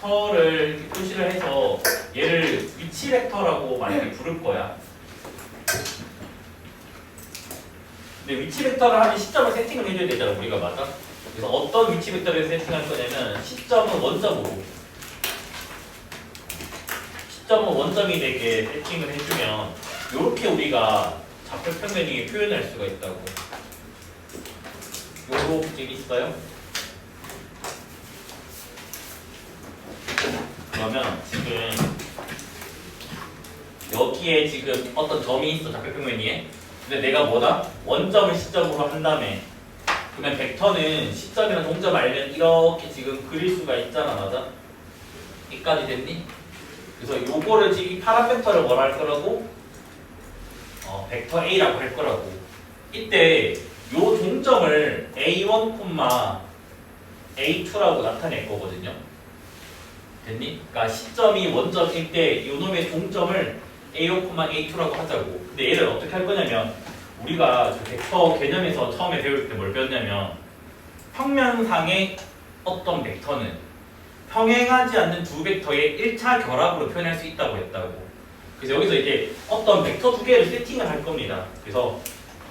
벡터를 이렇게 표시를 해서 얘를 위치 벡터라고 만약에 부를 거야. 근데 위치 벡터를 하면 시점을 세팅을 해줘야 되잖아, 우리가. 맞아? 그래서 어떤 위치 벡터를 세팅할 거냐면 시점은 원점으로, 시점은 원점이 되게 세팅을 해주면 이렇게 우리가 좌표 평면이 표현할 수가 있다고. 요렇게 있어요. 그러면 지금 여기에 지금 어떤 점이 있어, 좌표 평면 위에. 근데 내가 뭐다? 원점을 시점으로 한 다음에, 그러면 벡터는 시점이랑 동점 알면 이렇게 지금 그릴 수가 있잖아. 맞아? 여기까지 됐니? 그래서 요거를 지금 이 파란 벡터를 뭐라 할 거라고? 벡터 A라고 할 거라고. 이때 요 종점을 A1, A2라고 나타낼 거거든요. 됐니? 그러니까 시점이 원점일 때 요놈의 종점을 A1, A2라고 하자고. 근데 얘를 어떻게 할 거냐면, 우리가 벡터 개념에서 처음에 배울 때 뭘 배웠냐면, 평면상의 어떤 벡터는 평행하지 않는 두 벡터의 1차 결합으로 표현할 수 있다고 했다고. 그래서 여기서 이제 어떤 벡터 두 개를 세팅을 할 겁니다. 그래서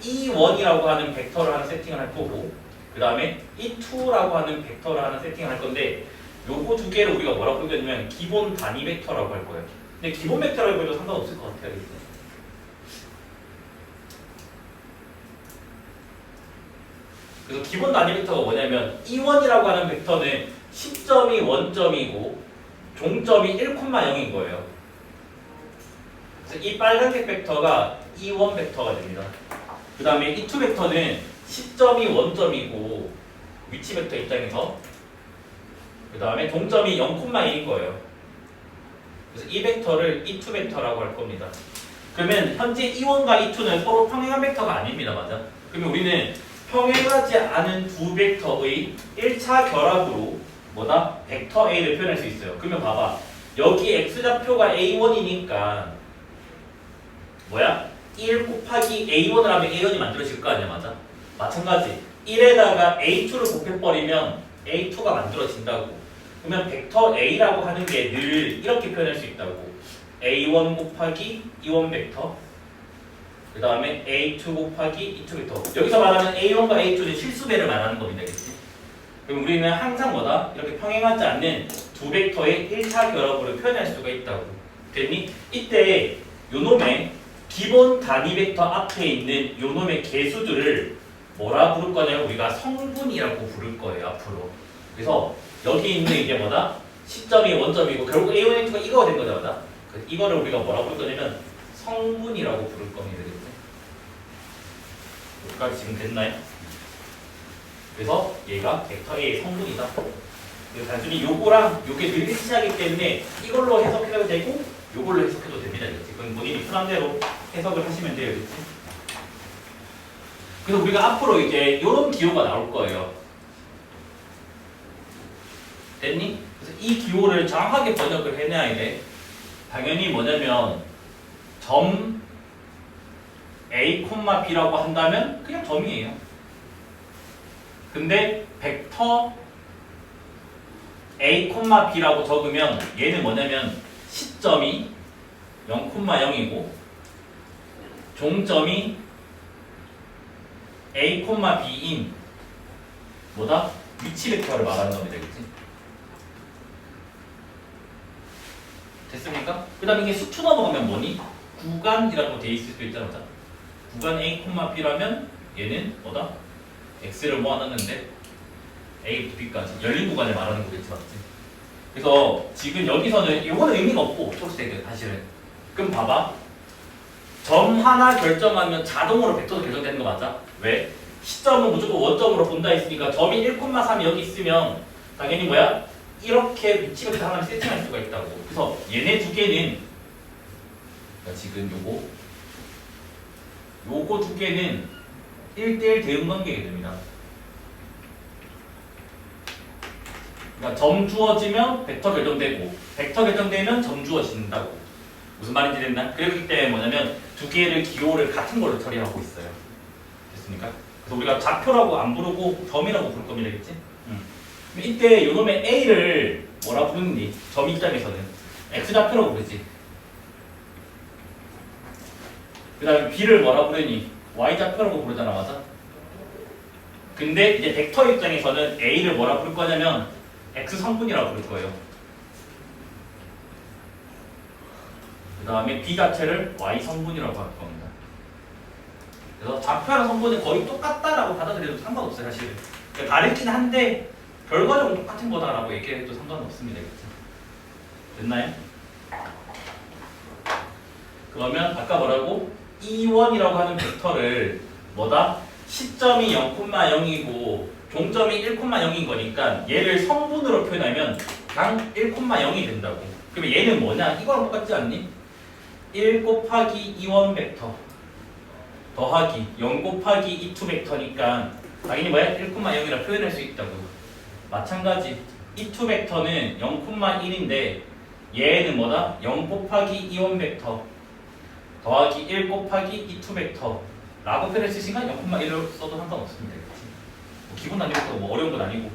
E1이라고 하는 벡터를 하나 세팅을 할 거고, 그 다음에 E2라고 하는 벡터를 하나 세팅을 할 건데, 요거 두 개를 우리가 뭐라고 부르냐면 기본 단위 벡터라고 할 거예요. 근데 기본 벡터라고 해도 상관없을 것 같아요. 그래서 기본 단위 벡터가 뭐냐면, E1이라고 하는 벡터는 시점이 원점이고 종점이 1,0인 거예요. 그래서 이 빨간색 벡터가 E1 벡터가 됩니다. 그 다음에 E2 벡터는 시점이 원점이고 위치 벡터 입장에서, 그 다음에 종점이 0,1인 거예요. 그래서 이 벡터를 E2 벡터라고 할 겁니다. 그러면 현재 E1과 E2는 서로 평행한 벡터가 아닙니다. 맞아? 그러면 우리는 평행하지 않은 두 벡터의 1차 결합으로 뭐다? 벡터 A를 표현할 수 있어요. 그러면 봐봐. 여기 X좌표가 A1이니까 뭐야? 1 곱하기 A1을 하면 A1이 만들어질 거 아니야. 맞아? 마찬가지. 1에다가 A2를 곱해버리면 A2가 만들어진다고. 그러면 벡터 A라고 하는 게 늘 이렇게 표현할 수 있다고. A1 곱하기 E1 벡터, 그 다음에 A2 곱하기 E2 벡터. 여기서 말하는 A1과 A2는 실수배를 말하는 겁니다. 그치? 그럼 우리는 항상 뭐다? 이렇게 평행하지 않는 두 벡터의 1차 결합으로 표현할 수가 있다고. 됐니? 이때 요놈의 기본 단위 벡터 앞에 있는 요놈의 개수들을 뭐라 부를 거냐면 우리가 성분이라고 부를 거예요. 앞으로. 그래서 여기 있는 이게 뭐다? 시점이 원점이고 결국 A1, A2가 이거가 된 거잖아. 이거를 우리가 뭐라고 부를 거냐면 성분이라고 부를 겁니다. 여기까지 지금 됐나요? 그래서 얘가 벡터 A의 성분이다. 그래서 단순히 요거랑 요게 늘 일치하기 때문에 이걸로 해석해도 되고 요걸로 해석해도 됩니다. 그건 본인이 편한 대로 해석을 하시면 돼요. 그렇지? 그래서 우리가 앞으로 이제 요런 기호가 나올 거예요. 됐니? 그래서 이 기호를 정확하게 번역을 해내야 돼. 당연히 뭐냐면 점 A, B라고 한다면 그냥 점이에요. 근데 벡터 A, B라고 적으면 얘는 뭐냐면 시점이 0,0이고 종점이 A, B인 뭐다? 위치 벡터를 말하는 겁니다. 그치? 됐습니까? 그 다음에 이게 수투 넘어가면 뭐니? 구간이라고 돼 있을 수도 있잖아. 구간 A, B라면 얘는 뭐다? X를 모아놨는데 A부터 B까지 열린 구간을 말하는 거겠지. 맞지? 그래서 지금 여기서는 이거는 의미가 없고 초록색은 사실은. 그럼 봐봐. 점 하나 결정하면 자동으로 벡터도 결정되는 거 맞아? 왜? 시점은 무조건 원점으로 본다 했으니까 점이 1,3이 여기 있으면 당연히 뭐야? 이렇게 위치 벡터 하나를 세팅할 수가 있다고. 그래서 얘네 두 개는 그러니까 지금 요거 두 개는 1대1 대응 관계가 됩니다. 그러니까 점 주어지면 벡터 결정되고 벡터 결정되면 점 주어진다고. 무슨 말인지 됐나? 그렇기 때문에 뭐냐면 두 개를 기호를 같은 걸로 처리하고 있어요. 됐습니까? 그래서 우리가 좌표라고 안 부르고 점이라고 부를 겁니다. 그치? 이때 요놈의 A를 뭐라 부르니? 점 입장에서는 x좌표라고 부르지. 그 다음에 b를 뭐라 부르니? y좌표라고 부르잖아, 맞아? 근데 이제 벡터 입장에서는 a를 뭐라 부를 거냐면 x 성분이라고 부를 거예요. 그 다음에 b 자체를 y 성분이라고 할 겁니다. 그래서 좌표랑 성분은 거의 똑같다라고 받아들여도 상관없어요, 사실. 그러니까 다르긴 한데 결과적으로 똑같은 거다라고 얘기해도 상관없습니다. 그치? 됐나요? 그러면 아까 뭐라고? E1이라고 하는 벡터를 뭐다? 시점이 0,0이고 종점이 1,0인 거니까 얘를 성분으로 표현하면 그냥 1,0이 된다고. 그러면 얘는 뭐냐? 이거랑 똑같지 않니? 1 곱하기 E1 벡터 더하기 0 곱하기 E2 벡터니까 당연히 뭐야? 1,0이라 표현할 수 있다고. 마찬가지 E2 벡터는 0,1인데 얘는 뭐다? 0 곱하기 E1 벡터 더하기 1 곱하기 E2 벡터 라고 표현할 수 있으니까 0,1을 써도 상관없습니다. 뭐 기본 단위부터 뭐 어려운 건 아니고.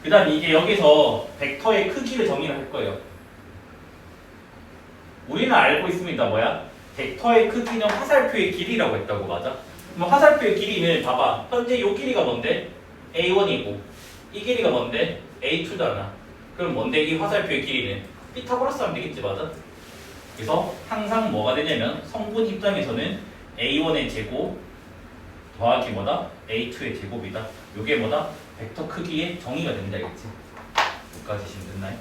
그 다음 이게 여기서 벡터의 크기를 정의를 할 거예요. 우리는 알고 있습니다. 뭐야? 벡터의 크기는 화살표의 길이라고 했다고, 맞아? 그럼 화살표의 길이는 봐봐. 현재 이 길이가 뭔데? A1이고 이 길이가 뭔데? A2잖아. 그럼 뭔데? 이 화살표의 길이는? 피타고라스 하면 되겠지, 맞아? 그래서 항상 뭐가 되냐면 성분 입장에서는 A1의 제곱 더하기 뭐다? A2의 제곱이다. 요게 뭐다? 벡터 크기의 정의가 된다, 알겠지? 여기까지 지금 됐나요?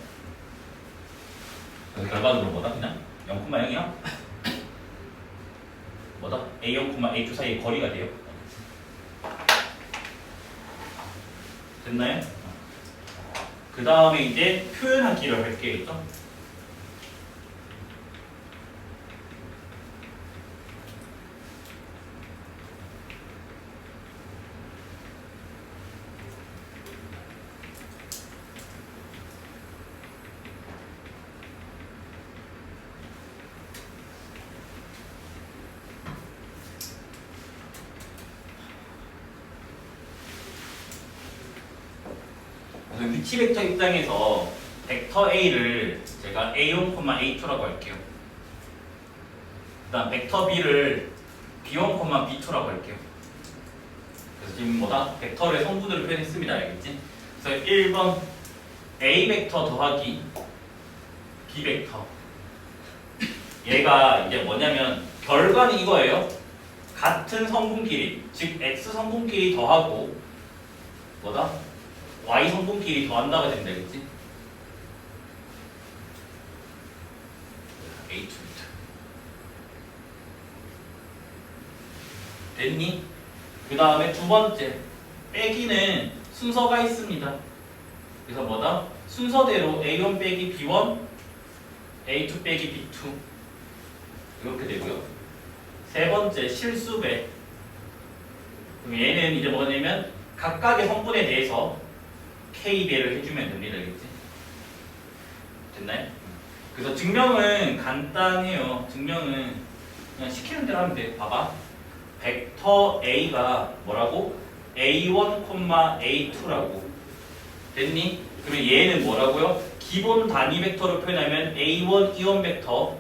그래서 결과적으로 뭐다? 그냥 0,0이야? 뭐다? A0, A2 사이의 거리가 돼요. 됐나요? 그 다음에 이제 표현하기를 할게요. 위치 벡터 입장에서 벡터 A를 제가 A1, A2라고 할게요. 그 다음 벡터 B를 B1, B2라고 할게요. 그래서 지금 뭐다? 벡터를 성분으로 표현했습니다. 알겠지? 그래서 1번 A 벡터 더하기 B 벡터. 얘가 이제 뭐냐면 결과는 이거예요. 같은 성분끼리, 즉 X 성분끼리 더하고 뭐다? Y 성분끼리 더한다가 된다, 그치? A2 됐니? 그 다음에 두 번째 빼기는 순서가 있습니다. 그래서 뭐다? 순서대로 A1 빼기 B1, A2 빼기 B2 이렇게 되고요. 세 번째 실수배. 그럼 얘는 이제 뭐냐면 각각의 성분에 대해서 K배를 해주면 됩니다. 알겠지? 됐나요? 그래서 증명은 간단해요. 증명은 그냥 시키는 대로 하면 돼. 봐봐. 벡터 A가 뭐라고? A1, A2라고. 됐니? 그러면 얘는 뭐라고요? 기본 단위 벡터로 표현하면 A1, E1 벡터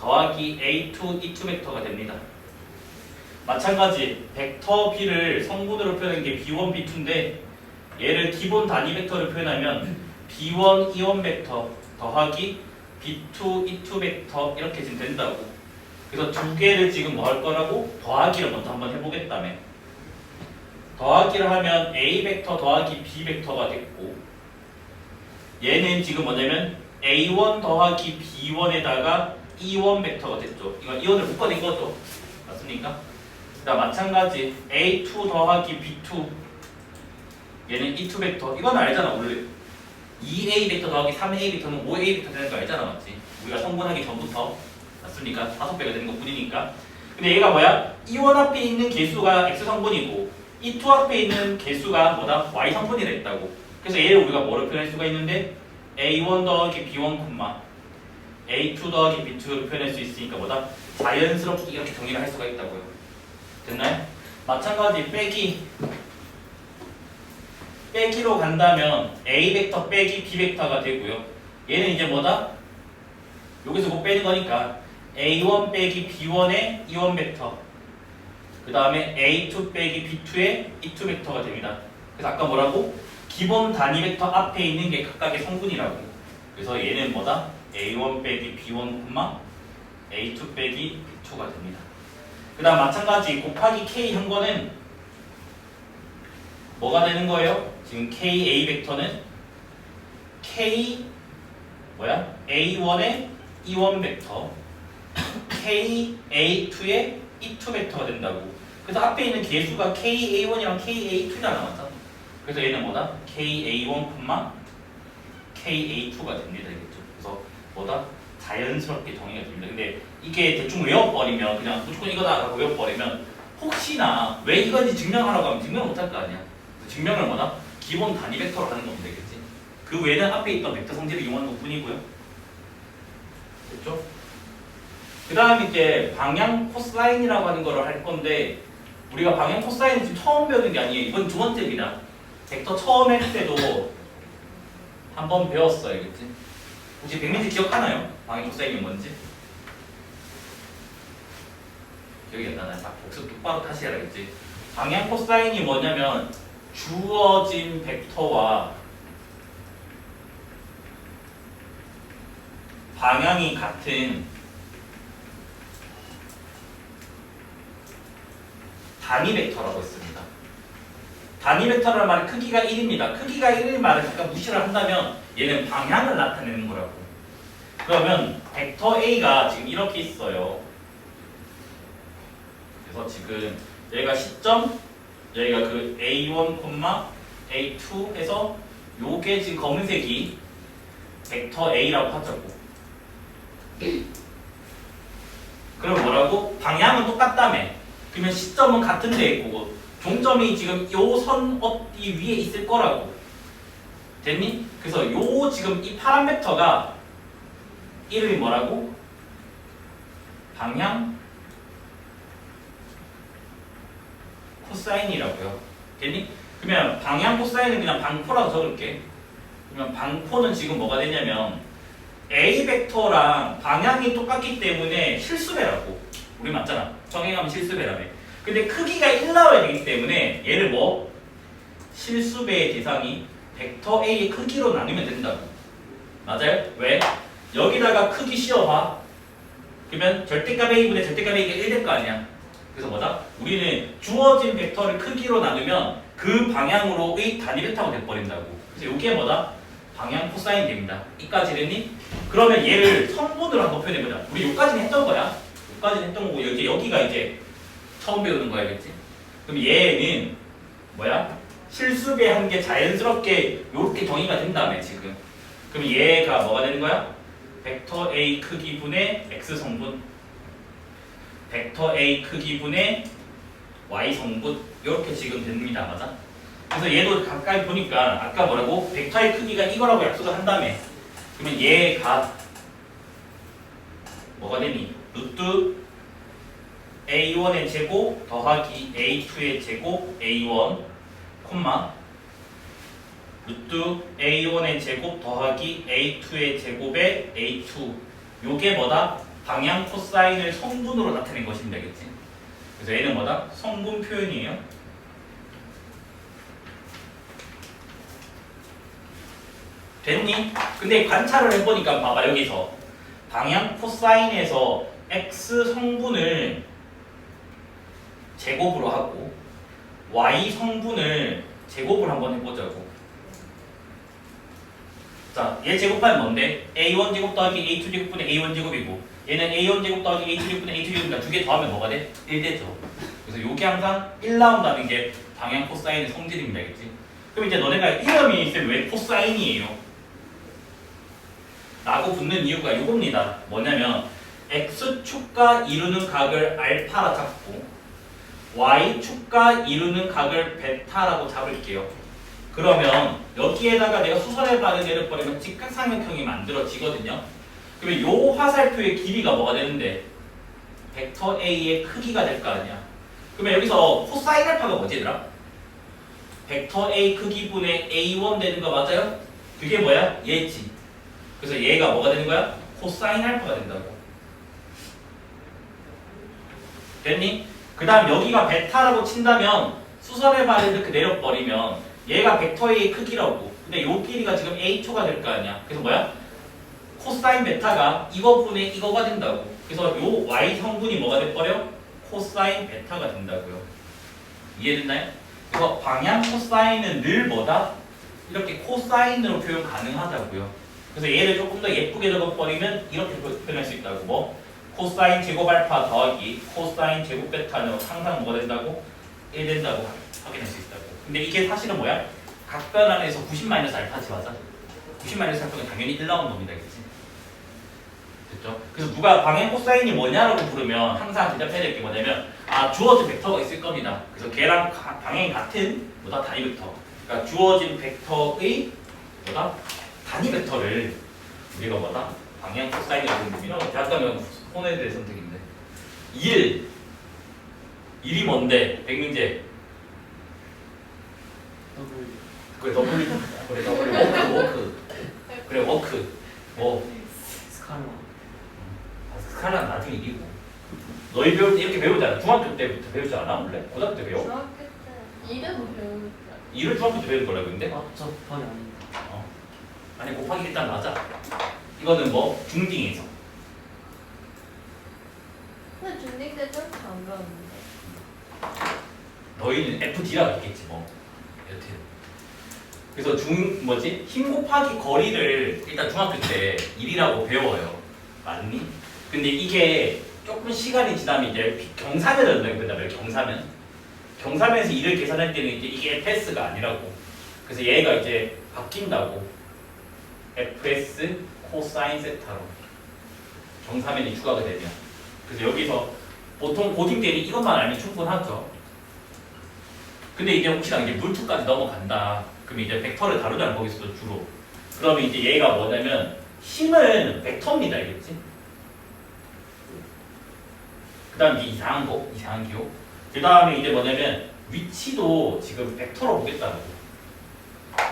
더하기 A2, E2 벡터가 됩니다. 마찬가지 벡터 B를 성분으로 표현한 게 B1, B2인데 얘를 기본 단위 벡터로 표현하면 B1, E1 벡터 더하기 B2, E2 벡터 이렇게 지금 된다고. 그래서 두 개를 지금 뭐 할 거라고? 더하기를 먼저 한번 해보겠다며. 더하기를 하면 A 벡터 더하기 B 벡터가 됐고 얘는 지금 뭐냐면 A1 더하기 B1에다가 E1 벡터가 됐죠. 이건 이온을 묶어낸 거죠. 맞습니까? 그다음 마찬가지 A2 더하기 B2 얘는 E2 벡터. 이건 알잖아. 원래 2A 벡터 더하기 3A 벡터는 5A 벡터 되는 거 알잖아. 맞지? 우리가 성분하기 전부터. 맞습니까? 5배가 되는 것 뿐이니까. 근데 얘가 뭐야? E1 앞에 있는 개수가 X 성분이고 E2 앞에 있는 개수가 뭐다? Y 성분이라 했다고. 그래서 얘를 우리가 뭐로 표현할 수가 있는데 A1 더하기 B1, A2 더하기 B2로 표현할 수 있으니까 뭐다? 자연스럽게 이렇게 정의를 할 수가 있다고요. 됐나요? 마찬가지 빼기로 간다면 A 벡터 빼기 B 벡터가 되고요. 얘는 이제 뭐다? 여기서 뭐 빼는 거니까 A1 빼기 B1의 E1 벡터 그 다음에 A2 빼기 B2의 E2 벡터가 됩니다. 그래서 아까 뭐라고? 기본 단위 벡터 앞에 있는 게 각각의 성분이라고. 그래서 얘는 뭐다? A1 빼기 B1, A2 빼기 B2가 됩니다. 그 다음 마찬가지 곱하기 K 한 거는 뭐가 되는 거예요? 지금 KA 벡터는 K A1의 E1 벡터 KA2의 E2 벡터가 된다고. 그래서 앞에 있는 개수가 KA1이랑 KA2가 나왔잖아. 그래서 얘는 뭐다? KA1, KA2가 됩니다. 알겠죠? 그래서 뭐다? 자연스럽게 정의가 됩니다. 근데 이게 대충 외워버리면 그냥 무조건 이거다 라고 외워버리면 혹시나 왜 이건지 증명하라고 하면 증명 못할 거 아니야. 증명을 뭐다? 기본 단위 벡터로 하는 거면 되겠지. 그 외에는 앞에 있던 벡터 성질을 이용하는 것 뿐이고요. 됐죠? 그 다음 이제 방향 코사인이라고 하는 거를 할 건데 우리가 방향 코사인은 지금 처음 배우는 게 아니에요. 이번 두 번째입니다. 벡터 처음 할 때도 한번 배웠어요. 알겠지? 혹시 백민지 기억하나요? 방향 코사인이 뭔지? 기억이 안 나나요? 복습 똑바로 다시 해야겠지. 방향 코사인이 뭐냐면 주어진 벡터와 방향이 같은 단위 벡터라고 했습니다. 단위 벡터라는 말은 크기가 1입니다. 크기가 1인 말을 잠깐 무시를 한다면 얘는 방향을 나타내는 거라고. 그러면 벡터 A가 지금 이렇게 있어요. 그래서 지금 여기가 시점, 여기가 그 A1, A2 해서 요게 지금 검은색이 벡터 A라고 하자고. 그럼 뭐라고? 방향은 똑같다며. 그러면 시점은 같은 데에 있고 종점이 지금 요 선 어디 위에 있을 거라고. 됐니? 그래서 요 지금 이 파란 벡터가 이름이 뭐라고? 방향 코사인이라고요. 됐니? 그러면 방향 코사인은 그냥 방코라고 적을게. 그러면 방코는 지금 뭐가 되냐면 A 벡터랑 방향이 똑같기 때문에 실수배라고. 우리 맞잖아. 정의하면 실수배라며. 근데 크기가 1 나와야 되기 때문에 얘를 뭐? 실수배의 대상이 벡터 A의 크기로 나누면 된다고. 맞아요? 왜? 여기다가 크기 씌워봐. 그러면 절대값 A분의 절대값 A가 1 될 거 아니야. 그래서 뭐다? 우리는 주어진 벡터를 크기로 나누면 그 방향으로의 단위 벡터가 돼버린다고. 그래서 이게 뭐다? 방향 코사인 됩니다. 이까지 됐니? 그러면 얘를 성분으로 한번 표현해보자. 우리 여기까지는 했던 거야. 여기까지는 했던 거고 여기가 이제 처음 배우는 거야. 알겠지? 그럼 얘는 뭐야? 실수배한 게 자연스럽게 이렇게 정의가 된다며 지금. 그럼 얘가 뭐가 되는 거야? 벡터 A 크기분의 X 성분, 벡터 A 크기분의 Y 성분 이렇게 지금 됩니다. 맞아? 그래서 얘도 가까이 보니까 아까 뭐라고? 벡터의 크기가 이거라고 약속을 한다며. 그러면 얘가 뭐가 되니? 루트 A1의 제곱 더하기 A2의 제곱 A1 콤마 루트 A1의 제곱 더하기 A2의 제곱의 A2 요게 뭐다? 방향 코사인을 성분으로 나타낸 것입니다. 알겠지? 그래서 얘는 뭐다? 성분 표현이에요. 됐니? 근데 관찰을 해보니까 봐봐. 여기서 방향 코사인에서 X 성분을 제곱으로 하고 Y 성분을 제곱을 한번 해보자고. 자, 얘 제곱하면 뭔데? A1 제곱 더하기 A2 제곱분의 A1 제곱이고 얘는 A1 제곱 더하기 A2 제곱분의 A2 제곱이니까 두 개 더하면 뭐가 돼? 1 되죠. 그래서 요게 항상 1 나온다는 게 방향 코사인의 성질입니다. 알겠지? 그럼 이제 너네가 이름이 있으면 왜 코사인이에요? 라고 붙는 이유가 이겁니다. 뭐냐면 X축과 이루는 각을 알파라 잡고 Y축과 이루는 각을 베타라고 잡을게요. 그러면 여기에다가 내가 수선의 반을 내려버리면 직각삼각형이 만들어지거든요. 그러면 요 화살표의 길이가 뭐가 되는데? 벡터 A의 크기가 될 거 아니야. 그러면 여기서 코사인 알파가 뭐지 얘들아? 벡터 A 크기분의 A1 되는 거 맞아요? 그게 뭐야? 얘지. 그래서 얘가 뭐가 되는 거야? 코사인 알파가 된다고. 됐니? 그 다음 여기가 베타라고 친다면 수선의 발을 이렇게 내려버리면 얘가 벡터 A의 크기라고. 근데 요 길이가 지금 A초가 될 거 아니야. 그래서 뭐야? 코사인 베타가 이거분의 이거가 된다고. 그래서 요 Y 성분이 뭐가 돼버려? 코사인 베타가 된다고요. 이해됐나요? 그래서 방향 코사인은 늘 뭐다? 이렇게 코사인으로 표현 가능하다고요. 그래서 얘를 조금 더 예쁘게 적어버리면 이렇게 표현할 수 있다고. 뭐? 코사인 제곱 알파 더하기 코사인 제곱 베타는 항상 뭐가 된다고? 1 된다고 확인할 수 있다고. 근데 이게 사실은 뭐야? 각변 안에서 90 마이너스 알파지 맞아? 90 마이너스 알파는 당연히 1 나오는 겁니다. 그치? 됐죠? 그래서 누가 방향 코사인이 뭐냐라고 부르면 항상 대답해야 될 게 뭐냐면 주어진 벡터가 있을 겁니다. 그래서 걔랑 방향이 같은 뭐다? 단위 벡터. 그러니까 주어진 벡터의 뭐다? 단위 벡터를 우리가 뭐다? 방향 코사인이라고 부르면 대학 가면 손해에 대해 선택인데 1이 뭔데? 백민재 그래 W 그래 W 워크 그래 워크 뭐 스칼라는 나중에 이기고 너희 배울 때 이렇게 배우잖아. 중학교 때부터 배우지 않아? 원래? 고등학교 때 배워? 중학교 때 이름은 배우죠. 일을 중학교 때 배우는 거라고 했는데? 저 번이 아닌데. 아니 곱하기 일단 맞아. 이거는 뭐? 중딩에서 근데 중딩 때 저렇게 안 배웠는데. 너희는 FD라고 했겠지 뭐 여튼 그래서 힘 곱하기 거리를 일단 중학교 때 1이라고 배워요. 맞니? 근데 이게 조금 시간이 지나면 이제 경사면을 넣는 거다. 경사면에서 1을 계산할 때는 이제 이게 FS가 아니라고. 그래서 얘가 이제 바뀐다고. FS 코사인 세타로 경사면이 추가가 되면. 그래서 여기서 보통 고딩 때는 이것만 알면 충분하죠. 근데 이제 혹시나 이제 물투까지 넘어간다. 그럼 이제 벡터를 다루잖아 거기서도 주로. 그러면 이제 얘가 뭐냐면 힘은 벡터입니다, 알겠지? 그 다음 이제 이상한 기호. 그 다음에 이제 뭐냐면 위치도 지금 벡터로 보겠다고.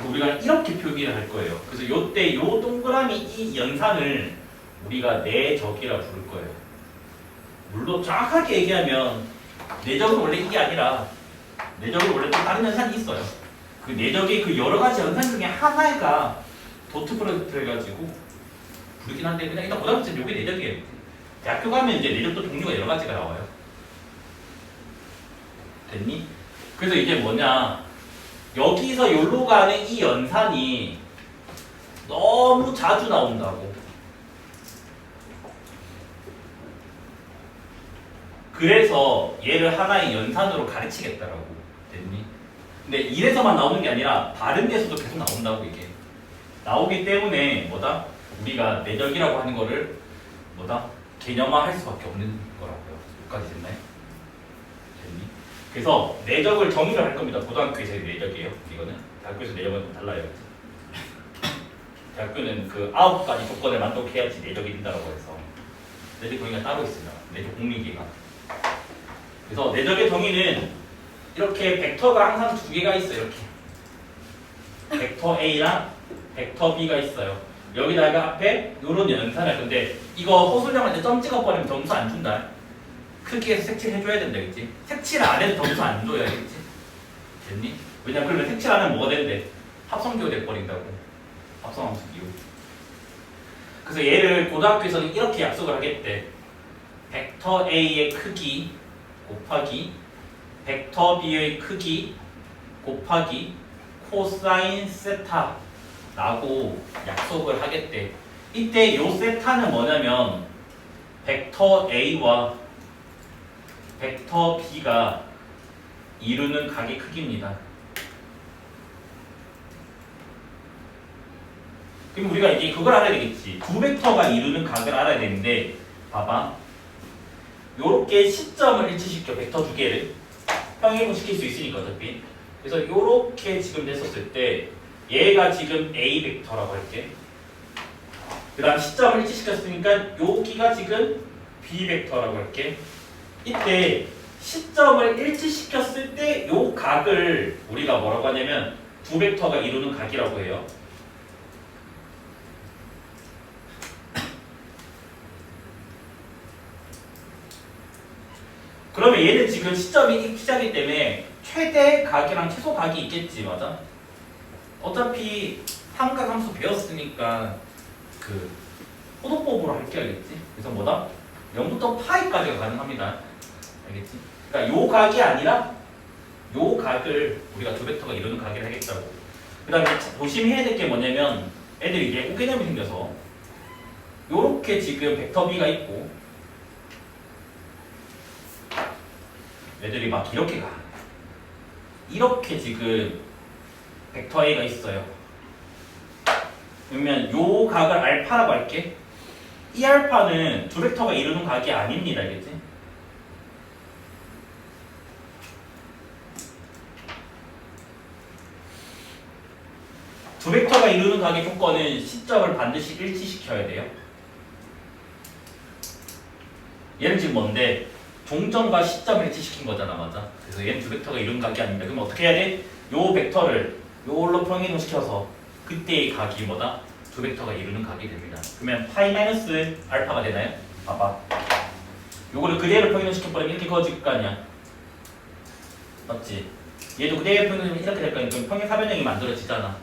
우리가 이렇게 표기를 할 거예요. 그래서 요때 요 동그라미 이 연산을 우리가 내적이라 부를 거예요. 물론 정확하게 얘기하면 내적은 원래 이게 아니라 내적이 원래 또 다른 연산이 있어요. 그 내적의 그 여러 가지 연산 중에 하나가 도트 프로젝트 해가지고 부르긴 한데 그냥 일단 고등학교 때 요게 내적이에요. 대학교 가면 이제 내적도 종류가 여러 가지가 나와요. 됐니? 그래서 이제 뭐냐 여기서 여기로 가는 이 연산이 너무 자주 나온다고. 그래서 얘를 하나의 연산으로 가르치겠다라고. 됐니? 근데 이래서만 나오는 게 아니라 다른 데서도 계속 나온다고. 이게 나오기 때문에 뭐다? 우리가 내적이라고 하는 거를 뭐다? 개념화할 수밖에 없는 거라고요. 여기까지 됐나요? 됐니? 그래서 내적을 정의를 할 겁니다. 고등학교에서 내적이에요. 이거는 대학교에서 내적은 좀 달라요. 대학교는 그 9가지 조건을 만족해야지 내적이 된다고 해서 내적 정의가 따로 있습니다. 내적 공리기가. 그래서 내적의 정의는 이렇게 벡터가 항상 두 개가 있어요. 이렇게 벡터 A랑 벡터 B가 있어요. 여기다가 앞에 이런 연산을. 근데 이거 호술형한테 점 찍어버리면 점수 안 준다. 크기에서 색칠 해줘야 된다, 그치? 색칠 안 해도 점수 안 줘야 겠지? 됐니? 왜냐면 그러면 색칠 안 하면 뭐가 된대? 합성기호 돼버린다고. 합성함수기호. 그래서 얘를 고등학교에서는 이렇게 약속을 하겠대. 벡터 A의 크기 곱하기 벡터 B의 크기 곱하기 코사인 세타라고 약속을 하겠대. 이때 요 세타는 뭐냐면 벡터 A와 벡터 B가 이루는 각의 크기입니다. 그럼 우리가 이제 그걸 알아야 되겠지. 두 벡터가 이루는 각을 알아야 되는데 봐봐. 요렇게 시점을 일치시켜. 벡터 두 개를 평행시킬 수 있으니까 어차피. 그래서 요렇게 지금 됐었을 때 얘가 지금 A 벡터라고 할게. 그 다음 시점을 일치시켰으니까 여기가 지금 B 벡터라고 할게. 이때 시점을 일치시켰을 때 요 각을 우리가 뭐라고 하냐면 두 벡터가 이루는 각이라고 해요. 그러면 얘는 지금 시점이 시작이기 때문에 최대 각이랑 최소 각이 있겠지, 맞아? 어차피 삼각함수 배웠으니까 그 호도법으로 할 게 알겠지? 그래서 뭐다? 0부터 파이까지가 가능합니다. 알겠지? 그러니까 요 각이 아니라 요 각을 우리가 두 벡터가 이루는 각을 하겠다고. 그 다음에 조심해야 될 게 뭐냐면 애들이 이게 꽃개념이 생겨서 요렇게 지금 벡터 B가 있고 애들이 막 이렇게 가. 이렇게 지금 벡터 A가 있어요. 그러면 요 각을 알파라고 할게. 이 알파는 두 벡터가 이루는 각이 아닙니다. 알겠지? 두 벡터가 이루는 각의 조건은 시점을 반드시 일치시켜야 돼요. 얘는 지금 뭔데? 종점과 시점을 일치시킨 거잖아, 맞아? 그래서 얘는 두 벡터가 이루는 각이 아닙니다. 그럼 어떻게 해야 돼? 요 벡터를 요걸로 평행이동시켜서 그때의 각이 뭐다? 두 벡터가 이루는 각이 됩니다. 그러면 파이 마이너스 알파가 되나요? 봐봐. 요거를 그대로 평행시켜버리면 이렇게 그어질 거 아니야? 맞지? 얘도 그대로 평행시키면 이렇게 될 거 아니야? 그럼 평행사변형이 만들어지잖아.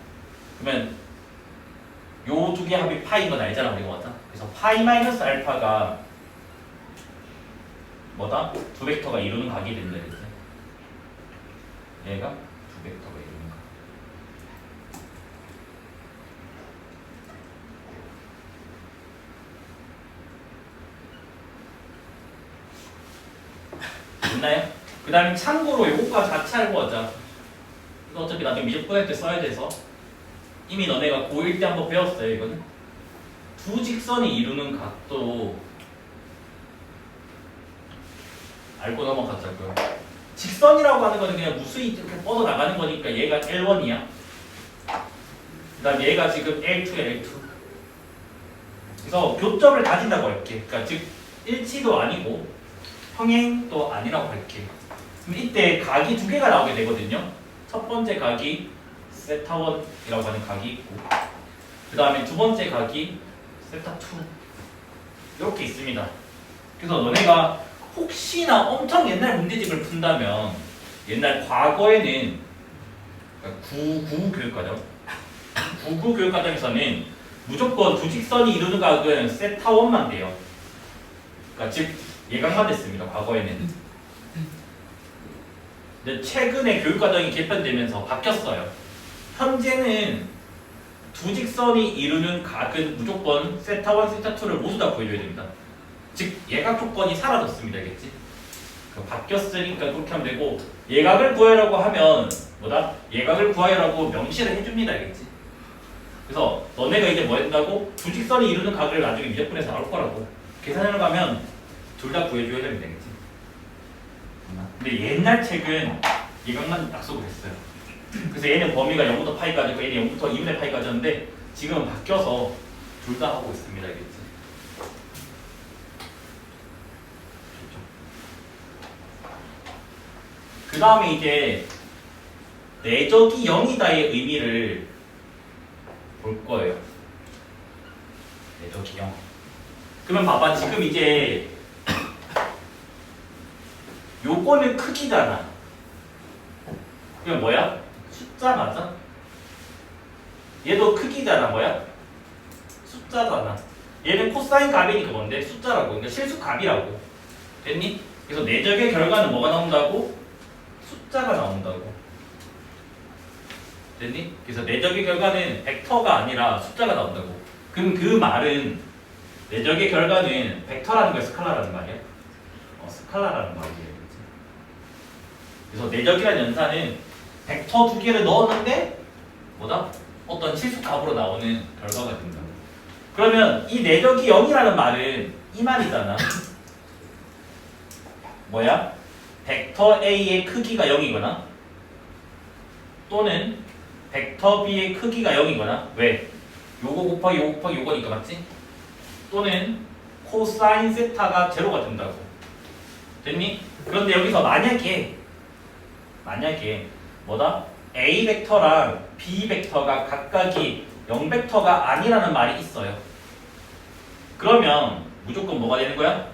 그러면 요 두 개 합이 파이인 건 알잖아, 우리가 맞아? 그래서 파이 마이너스 알파가 뭐다? 두 벡터가 이루는 각이 된다, 이렇게. 얘가 두 벡터가 이루는 각. 됐나요? 그 다음에 참고로 요거과 자체 알고 하자. 이거 어차피 나중에 미적분할 때 써야 돼서 이미 너네가 고1 때 한번 배웠어요. 이거는 두 직선이 이루는 각도 알고 넘어가자고요. 직선이라고 하는 거는 그냥 무수히 이렇게 뻗어 나가는 거니까 얘가 L1이야. 그 다음 얘가 지금 L2야, L2. 그래서 교점을 가진다고 할게. 그러니까 즉 일치도 아니고 평행도 아니라고 할게. 그럼 이때 각이 두 개가 나오게 되거든요. 첫 번째 각이 세타1이라고 하는 각이 있고 그 다음에 두 번째 각이 세타2 이렇게 있습니다. 그래서 너네가 혹시나 엄청 옛날 문제집을 푼다면 옛날 과거에는 그러니까 99 교육과정에서는 무조건 두 직선이 이루는 각은 세타1만 돼요. 그러니까 즉 예각만 됐습니다. 과거에는. 근데 최근에 교육과정이 개편되면서 바뀌었어요. 현재는 두 직선이 이루는 각은 무조건 세타1, 세타2를 모두 다 구해줘야 됩니다. 즉 예각 조건이 사라졌습니다. 알겠지? 바뀌었으니까 그렇게 하면 되고 예각을 구하라고 하면 뭐다? 예각을 구하라고 명시를 해줍니다. 알겠지? 그래서 너네가 이제 뭐 한다고? 두 직선이 이루는 각을 나중에 미적분해서 나올 거라고 계산을 가면 둘 다 구해줘야 됩니다. 알겠지? 근데 옛날 책은 예각만 약속을 했어요. 그래서 얘는 범위가 0부터 파이까지 있고 얘는 0부터 2분의 파이까지였는데 지금은 바뀌어서 둘 다 하고 있습니다. 알겠지? 그 다음에 이제 내적이 0이다의 의미를 볼 거예요. 내적이 0. 그러면 봐봐. 지금 이제 요거는 크기잖아. 그럼 뭐야? 숫자 맞아? 얘도 크기잖아. 뭐야? 숫자잖아. 얘는 코사인 값이니까 뭔데? 숫자라고. 그러니까 실수 값이라고. 됐니? 그래서 내적의 결과는 뭐가 나온다고? 숫자가 나온다고. 됐니? 그래서 내적의 결과는 벡터가 아니라 숫자가 나온다고. 그럼 그 말은 내적의 결과는 벡터라는 거야? 스칼라라는 말이야? 스칼라라는 말이야. 그래서 내적이라는 연산은 벡터 두 개를 넣었는데 뭐다? 어떤 실수값으로 나오는 결과가 된다. 그러면 이 내적이 0이라는 말은 이 말이잖아. 뭐야? 벡터 A의 크기가 0이거나 또는 벡터 B의 크기가 0이거나 왜? 요거 곱하기 요거 곱하기 요거니까 맞지? 또는 코사인 세타가 제로가 된다고. 됐니? 그런데 여기서 만약에 뭐다? A 벡터랑 B 벡터가 각각이 0벡터가 아니라는 말이 있어요. 그러면 무조건 뭐가 되는 거야?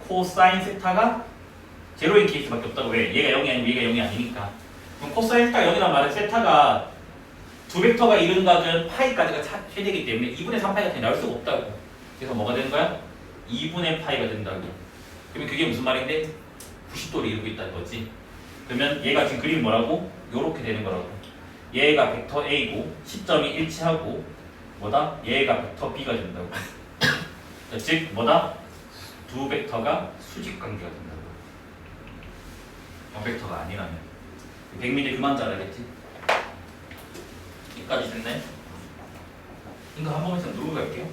코사인 세타가 제로인 케이스밖에 없다고. 왜? 얘가 0이 아니고 얘가 0이 아니니까. 그럼 코사인 세타가 0이란 말은 세타가 두 벡터가 이루는 각은 파이까지가 최대이기 때문에 2분의 3파이 같은 게 나올 수가 없다고. 그래서 뭐가 되는 거야? 2분의 파이가 된다고. 그러면 그게 무슨 말인데? 90도를 이루고 있다는 거지. 그러면 얘가 지금 그림이 뭐라고? 요렇게 되는 거라고. 얘가 벡터 A고 시점이 일치하고 뭐다? 얘가 벡터 B가 된다고. 즉 뭐다? 두 벡터가 수직 관계가 된다고. 벡터가 아니라면 100mm 그만 자르겠지? 여기까지 됐네? 이거 한 번만 더 누르고 갈게요.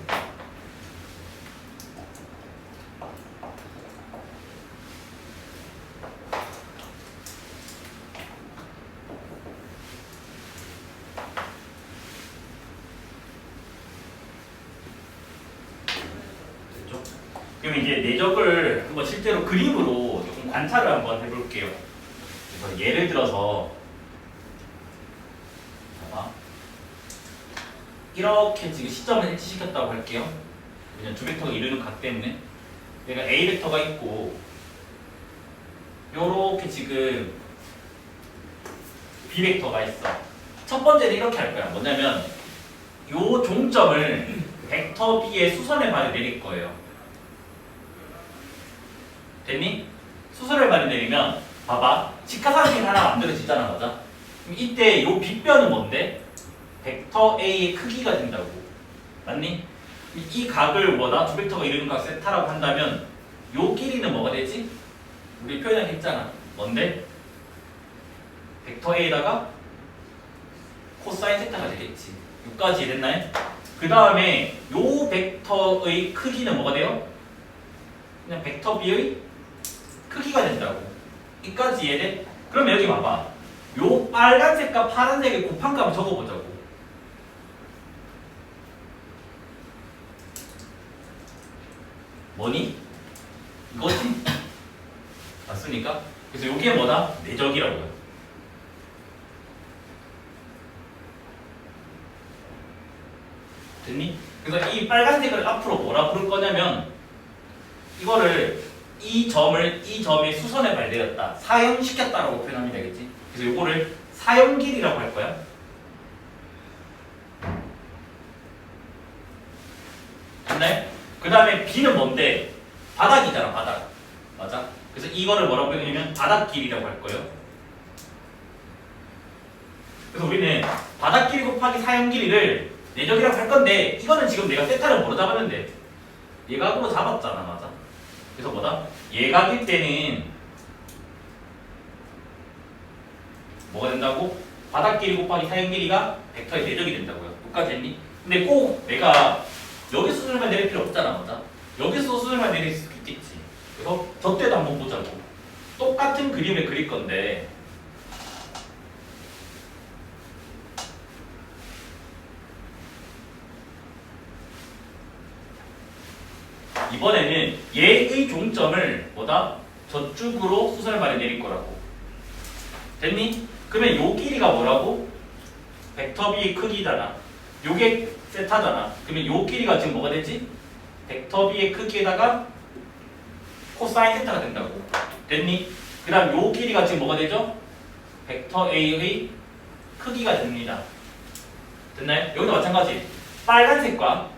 됐죠? 그럼 이제 내적을 한번 실제로 그림으로 조금 관찰을 한번 해볼게요. 그래서 예를 들어서 봐봐. 이렇게 지금 시점을 일치시켰다고 할게요. 그냥 두 벡터가 이루는 각 때문에 얘가 A 벡터가 있고 요렇게 지금 B 벡터가 있어. 첫 번째는 이렇게 할 거야. 뭐냐면 요 종점을 벡터 B의 수선의 반에 내릴 거예요. 됐니? 수선의 반에 내리면 봐봐. 직화상식이 하나 만들어지잖아. 맞아? 그럼 이때 요 빗변은 뭔데? 벡터 A의 크기가 된다고. 맞니? 이 각을 뭐다? 두 벡터가 이루는 각 세타라고 한다면 요 길이는 뭐가 되지? 우리 표현을 했잖아. 뭔데? 벡터 A에다가 코사인 세타가 되겠지. 여기까지 됐나요? 그 다음에 요 벡터의 크기는 뭐가 돼요? 그냥 벡터 B의 크기가 된다고. 이까지 이해돼? 그러면 여기 봐봐. 요 빨간색과 파란색의 곱한 값을 적어보자고. 뭐니? 이거지? 맞습니까? 그래서 여기에 뭐다? 내적이라고요. 됐니? 그래서 이 빨간색을 앞으로 뭐라 부를 거냐면 이거를 이 점의 수선에 발내렸다, 사형시켰다라고 표현하면 되겠지. 그래서 이거를 사형길이라고 할 거야. 됐나요? 그 다음에 B는 뭔데? 바닥이잖아, 바닥. 맞아? 그래서 이거를 뭐라고 표현하냐면 바닥길이라고 할 거예요. 그래서 우리는 바닥길 곱하기 사형길이를 내적이라고 할 건데 이거는 지금 내가 세타를 뭐로 잡았는데? 예각으로 잡았잖아, 맞아? 그래서 뭐다? 예각일 때는 뭐가 된다고? 바닥 길이 곱하기 사형 길이가 벡터의 내적이 된다고요. 여기까지 했니? 근데 꼭 내가 여기서 수술만 내릴 필요 없잖아, 맞아? 여기서 수술만 내릴 수 있겠지. 그래서 저 때도 한번 보자고. 똑같은 그림을 그릴 건데 이번에는 얘의 종점을 뭐다? 저쪽으로 수선을 발에 내릴 거라고. 됐니? 그러면 요 길이가 뭐라고? 벡터 B의 크기잖아. 요게 세타잖아. 그러면 요 길이가 지금 뭐가 되지? 벡터 B의 크기에다가 코사인 세타가 된다고. 됐니? 그 다음 요 길이가 지금 뭐가 되죠? 벡터 A의 크기가 됩니다. 됐나요? 여기도 마찬가지. 빨간색과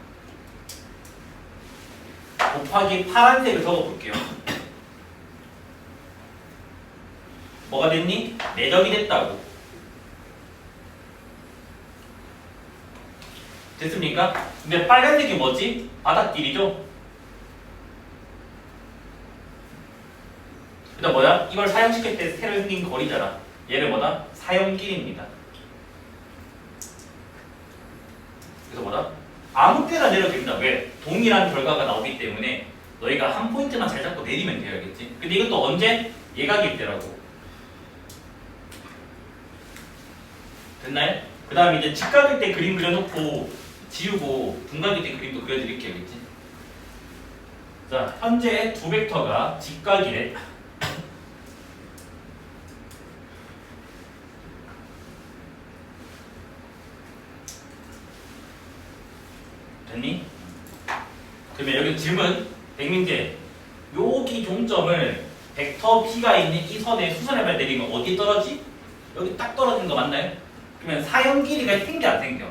곱하기 파란색을 적어볼게요. 뭐가 됐니? 내적이 됐다고. 됐습니까? 근데 빨간색이 뭐지? 바닥길이죠? 그다음 뭐야? 이걸 사용시킬 때 새로 생긴 거리잖아. 얘를 뭐다? 사용길입니다. 그래서 뭐다? 아무 때나 내려도 됩니다. 왜? 동일한 결과가 나오기 때문에 너희가 한 포인트만 잘 잡고 내리면 되어야겠지. 근데 이것도 언제? 예각일 때라고. 됐나요? 그 다음 이제 직각일 때 그림 그려놓고 지우고 분각일 때 그림도 그려드릴게요. 그치? 자, 현재 두 벡터가 직각이래. 됐니? 그러면 여기 질문. 백민재, 여기 종점을 벡터 B가 있는 이 선에 수선의 발 내리면 어디 떨어지? 여기 딱 떨어지는 거 맞나요? 그러면 사형 길이가 생겨 안 생겨?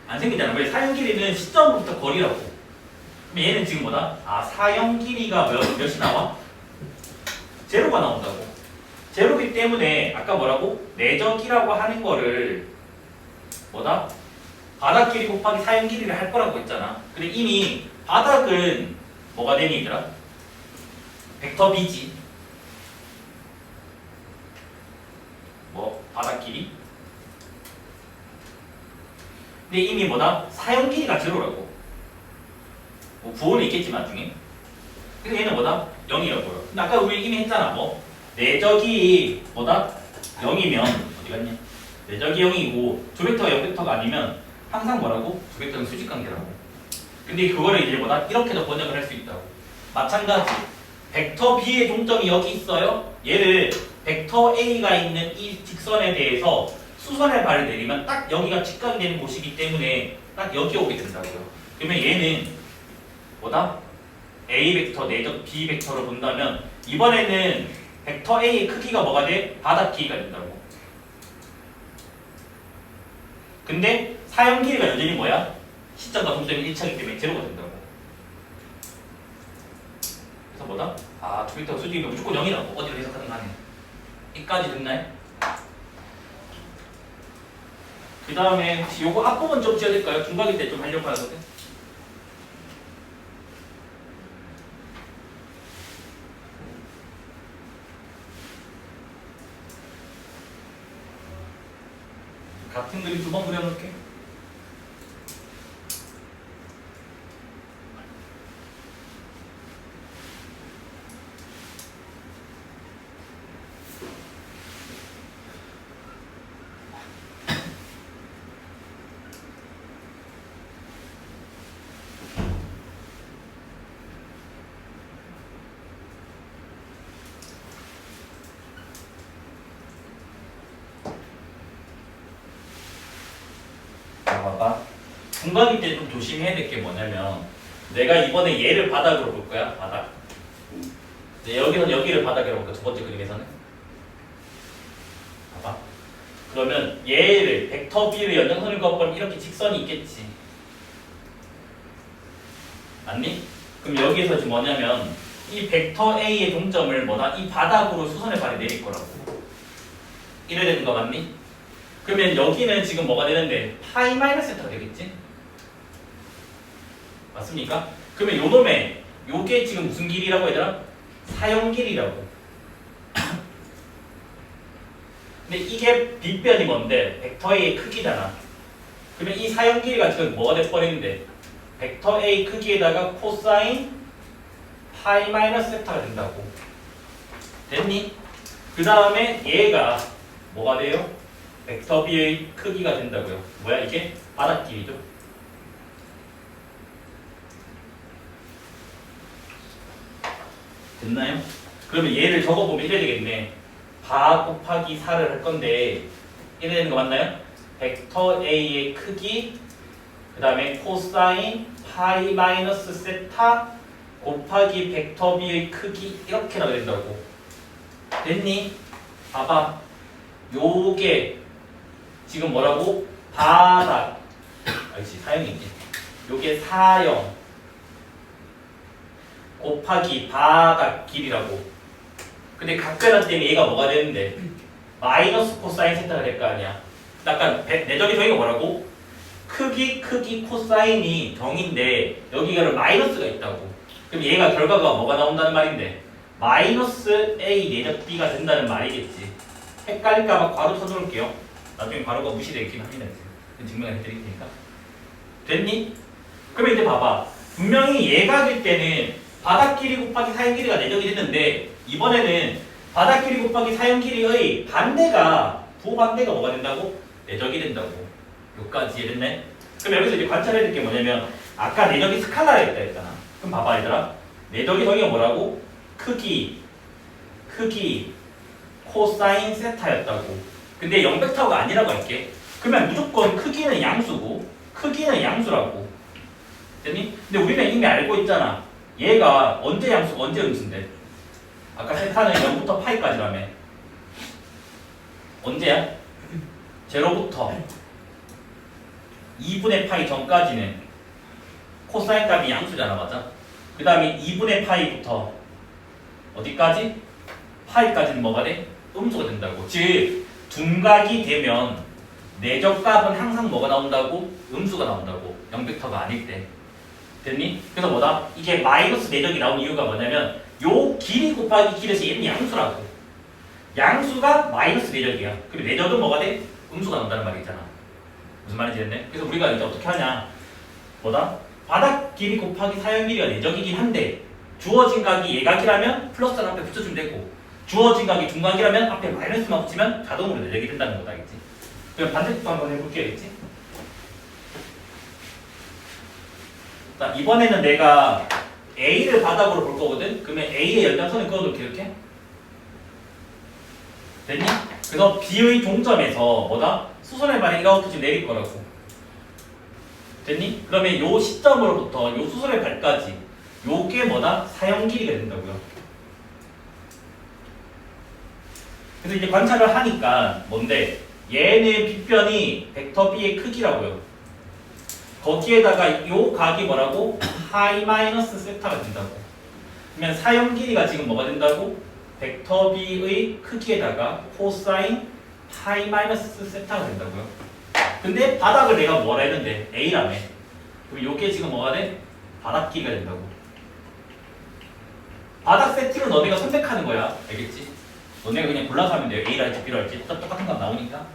안 생기잖아. 왜? 사형 길이는 시점부터 거리라고. 그럼 얘는 지금 뭐다? 아, 사형 길이가 몇이 나와? 제로가 나온다고. 제로기 때문에 아까 뭐라고? 내적이라고 하는 거를 뭐다? 바닥 길이 곱하기 사형 길이를 할 거라고 했잖아. 근데 이미 바닥은 뭐가 되니 얘들아? 벡터 B지. 뭐 바닥 길이? 근데 이미 뭐다? 사형 길이가 제로라고. 뭐 부호는 있겠지만 중에. 그래서 얘는 뭐다? 0이라고요. 근데 아까 우리 이미 했잖아. 뭐 내적이 뭐다? 0이면 어디 갔냐? 내적이 0이고 두 벡터가 0벡터가 아니면 항상 뭐라고? 두 벡터는 수직 관계라고. 근데 그거를 이제 뭐다? 이렇게도 번역을 할 수 있다고. 마찬가지. 벡터 B의 종점이 여기 있어요. 얘를 벡터 A가 있는 이 직선에 대해서 수선의 발을 내리면 딱 여기가 직각이 되는 곳이기 때문에 딱 여기 오게 된다고요. 그러면 얘는 뭐다? A 벡터 내적 B 벡터를 본다면 이번에는 벡터 A의 크기가 뭐가 돼? 바닥 길이가 된다고. 근데 사형 길이가 여전히 뭐야? 시점과 동점이 일치하기 때문에 제로가 된다고. 그래서 뭐다? 아, 두 벡터 수직이면 무조건 0이라고. 어디로 해석하든 간에. 이까지 됐나요? 그 다음에 혹시 요거 앞부분 좀 지어야 될까요? 중각일 때 좀 하려고 하거든. 같은 그림 두 번 그려놓을게. 봐봐. 중간일 때 좀 조심해야 될 게 뭐냐면 내가 이번에 얘를 바닥으로 볼 거야. 바닥. 근데 여기서는 여기를 바닥이라고 볼까? 두 번째 그림에서는. 봐봐. 그러면 얘를 벡터 B를 연장선을 그어버리면 이렇게 직선이 있겠지. 맞니? 그럼 여기서 지금 뭐냐면 이 벡터 A의 동점을 뭐다? 이 바닥으로 수선의 발에 내릴 거라고. 이래야 되는 거 맞니? 그러면 여기는 지금 뭐가 되는데 파이 마이너스 세타가 되겠지? 맞습니까? 그러면 요 놈의 요게 지금 무슨 길이라고 얘들아? 사형 길이라고. 근데 이게 빗변이 뭔데? 벡터 A의 크기잖아. 그러면 이 사형 길이가 지금 뭐가 돼버리는데? 벡터 A 크기에다가 코사인 파이 마이너스 세타가 된다고. 됐니? 그 다음에 얘가 뭐가 돼요? 벡터 B의 크기가 된다고요. 뭐야 이게? 바닥 길이죠. 됐나요? 그러면 얘를 적어보면 이래야 되겠네. 바 곱하기 4를 할 건데 이래야 되는 거 맞나요? 벡터 A의 크기 그 다음에 코사인 파이 마이너스 세타 곱하기 벡터 B의 크기 이렇게 나와야 된다고. 됐니? 봐봐. 요게 지금 뭐라고? 바닥. 알지? 사형이지. 요게 사형 곱하기 바닥 길이라고. 근데 각변환 때문에 얘가 뭐가 되는데? 마이너스 코사인 세타가 될 거 아니야. 약간 내적이 저희가 뭐라고? 크기 코사인이 0인데 여기가 마이너스가 있다고. 그럼 얘가 결과가 뭐가 나온다는 말인데? 마이너스 A 내적 B가 된다는 말이겠지. 헷갈릴까봐 괄호 쳐놓을게요. 나중에 괄호가 무시되긴 합니다. 증명을 해드릴 테니까. 됐니? 그러면 이제 봐봐. 분명히 얘가 될 때는 바닥 길이 곱하기 사형 길이가 내적이 됐는데 이번에는 바닥 길이 곱하기 사형 길이의 반대가 부반대가 뭐가 된다고? 내적이 된다고. 여기까지 이해됐네? 그럼 여기서 이제 관찰해야 될 게 뭐냐면 아까 내적이 스칼라라 했다 했잖아. 그럼 봐봐 얘들아. 내적이 성의가 뭐라고? 크기 코사인 세타였다고. 근데 0벡터가 아니라고 할게. 그러면 무조건 크기는 양수고 크기는 양수라고. 됐니? 근데 우리는 이미 알고 있잖아. 얘가 언제 양수고 언제 음수인데? 아까 세타는 0부터 파이까지라며. 언제야? 제로부터 2분의 파이 전까지는 코사인 값이 양수잖아, 맞아? 그 다음에 2분의 파이부터 어디까지? 파이까지는 뭐가 돼? 음수가 된다고. 즉 둔각이 되면 내적값은 항상 뭐가 나온다고? 음수가 나온다고. 0벡터가 아닐 때. 됐니? 그래서 뭐다? 이게 마이너스 내적이 나온 이유가 뭐냐면 요 길이 곱하기 길에서 얘는 양수라고. 양수가 마이너스 내적이야. 그리고 내적은 뭐가 돼? 음수가 나온다는 말이잖아. 무슨 말인지 됐네? 그래서 우리가 이제 어떻게 하냐? 뭐다? 바닥 길이 곱하기 사형 길이가 내적이긴 한데 주어진 각이 예각이라면 플러스를 앞에 붙여주면 되고 주어진 각이 둔각이라면 앞에 마이너스만 붙이면 자동으로 내적이 된다는 거다, 알겠지? 그럼 반대쪽도 한번 해볼게, 알겠지? 자, 이번에는 내가 A를 바닥으로 볼 거거든? 그러면 A의 연장선을 그어놓을게, 이렇게. 됐니? 그래서 B의 종점에서 뭐다? 수선의 발이 이렇게 좀 내릴 거라고. 됐니? 그러면 요 시점으로부터 요 수선의 발까지 요게 뭐다? 사형 길이가 된다고요. 그래서 이제 관찰을 하니까 뭔데? 얘는 빗변이 벡터 B의 크기라고요. 거기에다가 요 각이 뭐라고? 파이 마이너스 세타가 된다고. 그러면 사형 길이가 지금 뭐가 된다고? 벡터 B의 크기에다가 코사인 파이 마이너스 세타가 된다고요. 근데 바닥을 내가 뭐라 했는데? A라며. 그럼 요게 지금 뭐가 돼? 바닥 길이가 된다고. 바닥 세팅은 너네가 선택하는 거야. 알겠지? 너네가 그냥 골라서 하면 돼요. A라 할지 B라 할지 똑같은 값 나오니까.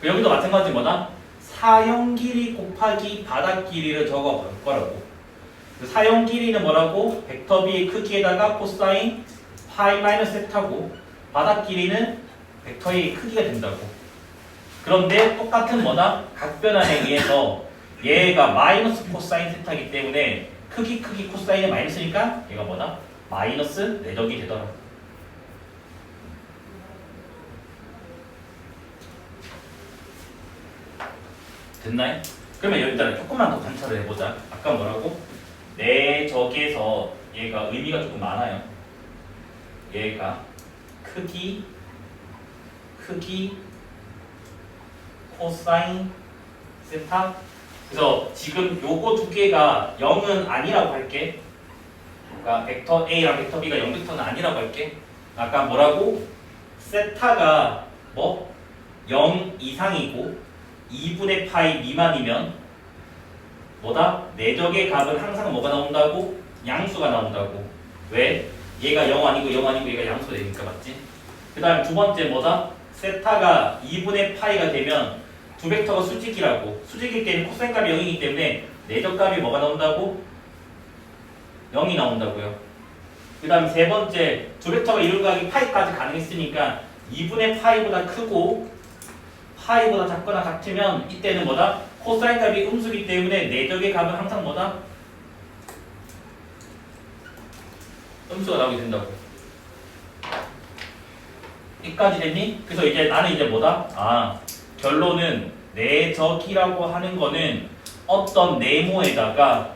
여기도 마찬가지 뭐다? 사형 길이 곱하기 바닥 길이를 적어 볼 거라고. 사형 길이는 뭐라고? 벡터 B의 크기에다가 코사인 파이 마이너스 세타고 바닥 길이는 벡터 A의 크기가 된다고. 그런데 똑같은 뭐다? 각변환에 의해서 얘가 마이너스 코사인 세타이기 때문에 크기 코사인의 마이너스니까 얘가 뭐다? 마이너스 내적이 되더라. 됐나요? 그러면 여기다 조금만 더 관찰을 해보자. 아까 뭐라고? 내적에서 얘가 의미가 조금 많아요. 얘가 크기, 코사인, 세타. 그래서 지금 요거 두 개가 0은 아니라고 할게. 그러니까 벡터 A랑 벡터 B가 0벡터는 아니라고 할게. 아까 뭐라고? 세타가 뭐? 0 이상이고 2분의 파이 미만이면 뭐다? 내적의 값은 항상 뭐가 나온다고? 양수가 나온다고. 왜? 얘가 0 아니고 0 아니고 얘가 양수가 되니까, 맞지? 그 다음 두 번째 뭐다? 세타가 2분의 파이가 되면 두 벡터가 수직이라고. 수직일 때는 코사인 값이 0이기 때문에 내적 값이 뭐가 나온다고? 0이 나온다고요. 그 다음 세 번째, 두 벡터가 이룬 각이 파이까지 가능했으니까 2분의 파이보다 크고 파이보다 작거나 같으면 이때는 뭐다? 코사인 값이 음수기 때문에 내적의 값은 항상 뭐다? 음수가 나오게 된다고. 여기까지 됐니? 그래서 이제 나는 이제 뭐다? 아, 결론은 내적이라고 하는 거는 어떤 네모에다가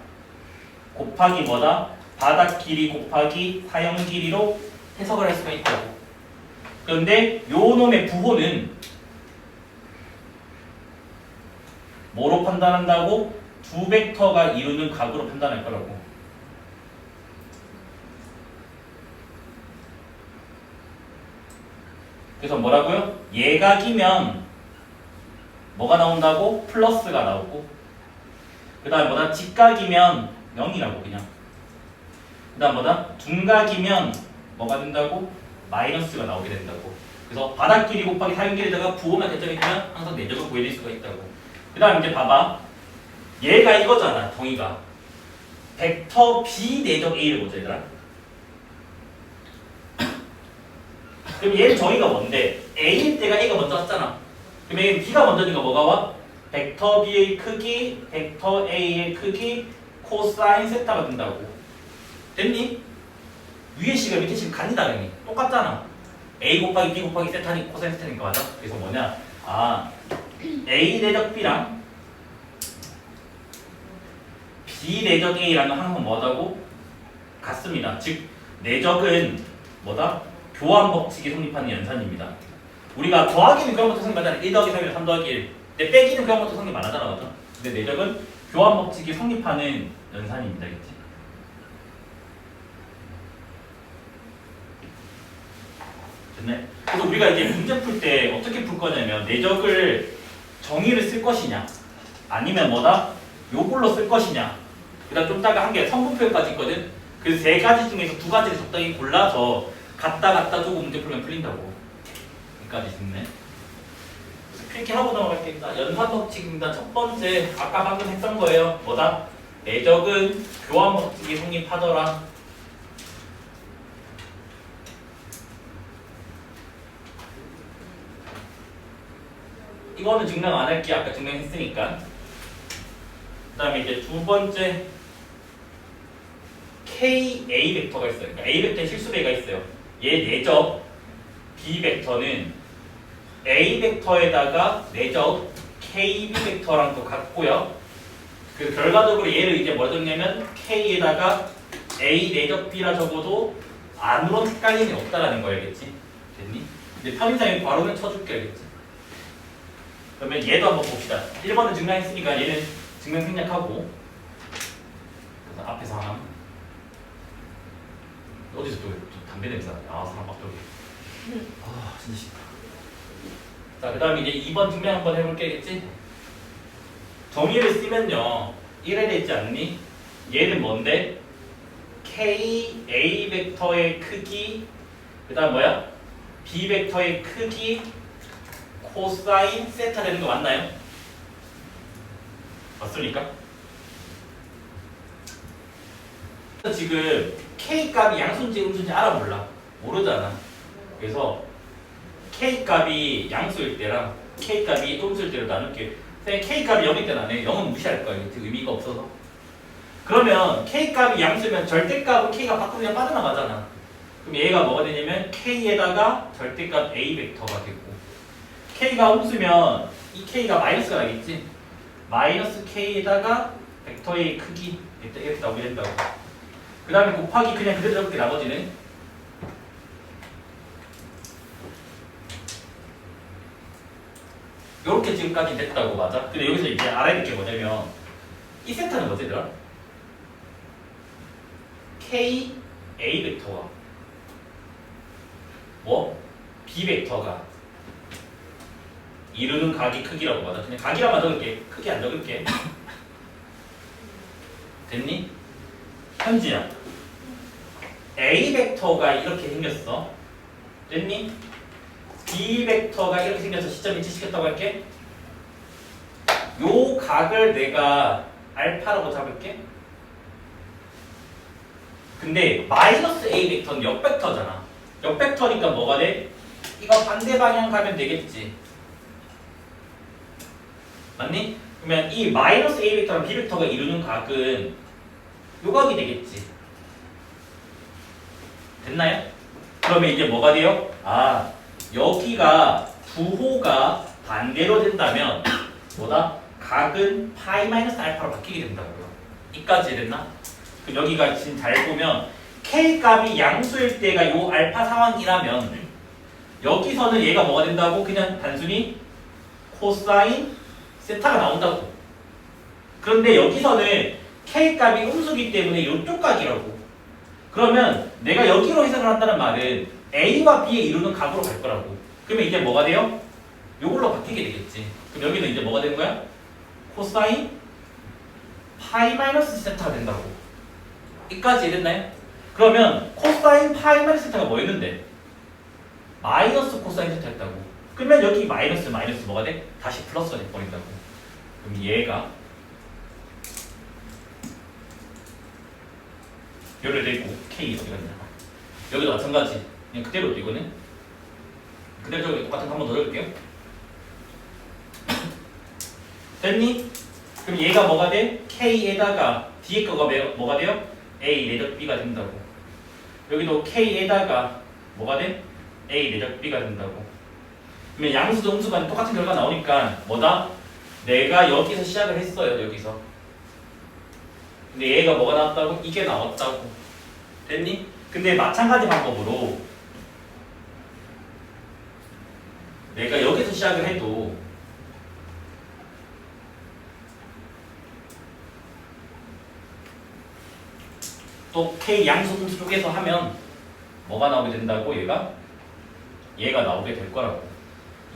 곱하기 뭐다? 바닥 길이 곱하기 사형 길이로 해석을 할 수가 있다고. 그런데 요 놈의 부호는 뭐로 판단한다고? 두 벡터가 이루는 각으로 판단할 거라고. 그래서 뭐라고요? 예각이면 뭐가 나온다고? 플러스가 나오고 그 다음에 뭐다? 직각이면 0이라고 그냥. 그 다음 뭐다? 둔각이면 뭐가 된다고? 마이너스가 나오게 된다고. 그래서 바닥 길이 곱하기 사형 길이에다가 부호만 결정이 되면 항상 내적을 구해낼 수가 있다고. 그 다음 이제 봐봐. 얘가 이거잖아, 동의가. 벡터 B 내적 A를 보자, 얘들아. 그럼 얘는 정의가 뭔데? A일 때가 A가 먼저 왔잖아. 그럼 얘는 B가 먼저니까 뭐가 와? 벡터 B의 크기, 벡터 A의 크기, 코사인 세타가 된다고. 됐니? 위에 식을 밑에 식을 같이 다르니 똑같잖아. A 곱하기 B 곱하기 세타니 코사인 세타니까 맞아? 그래서 뭐냐? 아, A 내적 B랑 B 내적 A랑은 항상 뭐하다고? 같습니다. 즉 내적은 뭐다? 교환 법칙이 성립하는 연산입니다. 우리가 더하기는 교환 법칙 성립하잖아. 1 더하기 3이랑 3 더하기 1. 근데 빼기는 교환 법칙 성립 안 하잖아. 맞죠? 근데 내적은 교환 법칙이 성립하는 연산입니다. 그치? 됐네? 그래서 우리가 이제 문제 풀 때 어떻게 풀 거냐면 내적을 정의를 쓸 것이냐 아니면 뭐다? 요걸로 쓸 것이냐 그다음 좀 이따가 한 개 성분표현까지 있거든. 그 세 가지 중에서 두 가지를 적당히 골라서 갖다 두고 문제 풀면 풀린다고. 여기까지 있네. 이렇게 하고 넘어갈게요. 연산 법칙입니다. 첫 번째 아까 방금 했던 거예요. 뭐다? 내적은 교환 법칙이 성립하더라. 이거는 증명 안 할게. 아까 증명했으니까. 그 다음에 이제 두 번째 K, A 벡터가 있어요. 그러니까 A 벡터에 실수배가 있어요. 얘 내적 B 벡터는 A 벡터에다가 내적 KB 벡터랑 또 같고요. 그 결과적으로 얘를 이제 뭐 적냐면 K에다가 A 내적 B라 적어도 아무런 헷갈림이 없다라는 거 알겠지? 됐니? 이제 편의상에 바로는 쳐줄게 알겠지? 그러면 얘도 한번 봅시다. 1번은 증명했으니까 얘는 증명 생략하고 그래서 앞에서 하나 어디서 또 담배 냄새 나네. 아 사람 막 들게. 아 진짜 싫다. 자 그 다음에 이제 2번 증명 한번 해볼게겠지? 정의를 쓰면요 이래 되지 않니? 얘는 뭔데? K, A 벡터의 크기 그 다음 뭐야? B 벡터의 크기 코사인 세타 되는 거 맞나요? 맞습니까? 지금 K 값이 양수인지 음수인지 알아 몰라? 모르잖아. 그래서 K 값이 양수일 때랑 K 값이 음수일 때로 나눌게. K 값이 0일 때는 안 해. 0은 무시할 거야. 이게 의미가 없어서. 그러면 K 값이 양수면 절대값은 K가 밖으로 그냥 빠져나가잖아. 그럼 얘가 뭐가 되냐면 K에다가 절대값 A 벡터가 되고 K가 음수면 이 K가 마이너스가 나겠지? 마이너스 K에다가 벡터의 크기 이렇게 나오게 된다고. 그 다음에 곱하기 그냥 그대로 적을게 나머지는. 요렇게 지금까지 됐다고 맞아? 근데 여기서 이제 알아야 될 게 뭐냐면 이 세타는 뭐지 얘들아? K, A 벡터와 뭐? B 벡터가 이루는 각이 크기라고 맞아. 그냥 각이라만 적을게. 크기 안 적을게. 됐니? 현지야. A 벡터가 이렇게 생겼어. 됐니? B 벡터가 이렇게 생겨서 시점 일치시켰다고 할게. 요 각을 내가 알파라고 잡을게. 근데 마이너스 A 벡터는 역벡터잖아. 역벡터니까 뭐가 돼? 이거 반대 방향 가면 되겠지. 맞니? 그러면 이 마이너스 A 벡터랑 B 벡터가 이루는 각은 요 각이 되겠지. 됐나요? 그러면 이제 뭐가 돼요? 아, 여기가 부호가 반대로 된다면 뭐다? 각은 파이 마이너스 알파로 바뀌게 된다고요. 이까지 됐나? 그럼 여기가 지금 잘 보면 K 값이 양수일 때가 요 알파 상황이라면 여기서는 얘가 뭐가 된다고? 그냥 단순히 코사인 세타가 나온다고. 그런데 여기서는 K 값이 음수기 때문에 요쪽 각이라고. 그러면 내가 여기로 해석을 한다는 말은 A와 B에 이루는 각으로 갈 거라고. 그러면 이제 뭐가 돼요? 요걸로 바뀌게 되겠지. 그럼 여기는 이제 뭐가 되는 거야? 코사인 파이 마이너스 세타가 된다고. 이까지 됐나요? 그러면 코사인 파이 마이너스 세타가 뭐였는데? 마이너스 코사인 세타였다고. 그러면 여기 마이너스 뭐가 돼? 다시 플러스가 돼버린다고. 그럼 얘가 열을 내고 K 어디 갔냐? 여기도 마찬가지. 그냥 그대로 이거는 그대로 저기 똑같은 거 한 번 더 적을게요. 됐니? 그럼 얘가 뭐가 돼? K에다가 뒤에 거가 뭐가 돼요? A 내적 B가 된다고. 여기도 K에다가 뭐가 돼? A 내적 B가 된다고. 그러면 양수도 음수가 똑같은 결과 나오니까 뭐다? 내가 여기서 시작을 했어요. 여기서. 근데 얘가 뭐가 나왔다고? 이게 나왔다고. 됐니? 근데 마찬가지 방법으로 내가 여기서 시작을 해도 또 K 양수분수 쪽에서 하면 뭐가 나오게 된다고 얘가 나오게 될 거라고.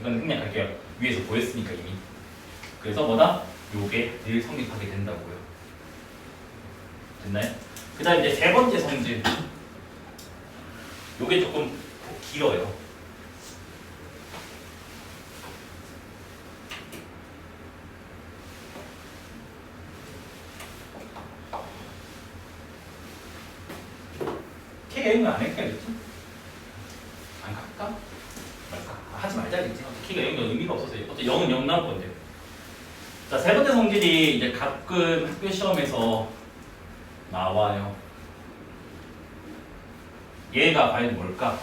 이건 그냥 갈게요. 위에서 보였으니까 이미. 그래서 뭐다? 요게 늘 성립하게 된다고요. 됐나요? 그 다음 이제 세 번째 성질. 요게 조금 길어요. K가 0은 안 할까야겠지? 안 갈까? 말까? 하지 말자겠지. K가 0은 의미가 없어서 어차피 0은 0 나올 건데. 자, 세 번째 성질이 이제 가끔 학교 시험에서 나와요. 얘가 과연 뭘까?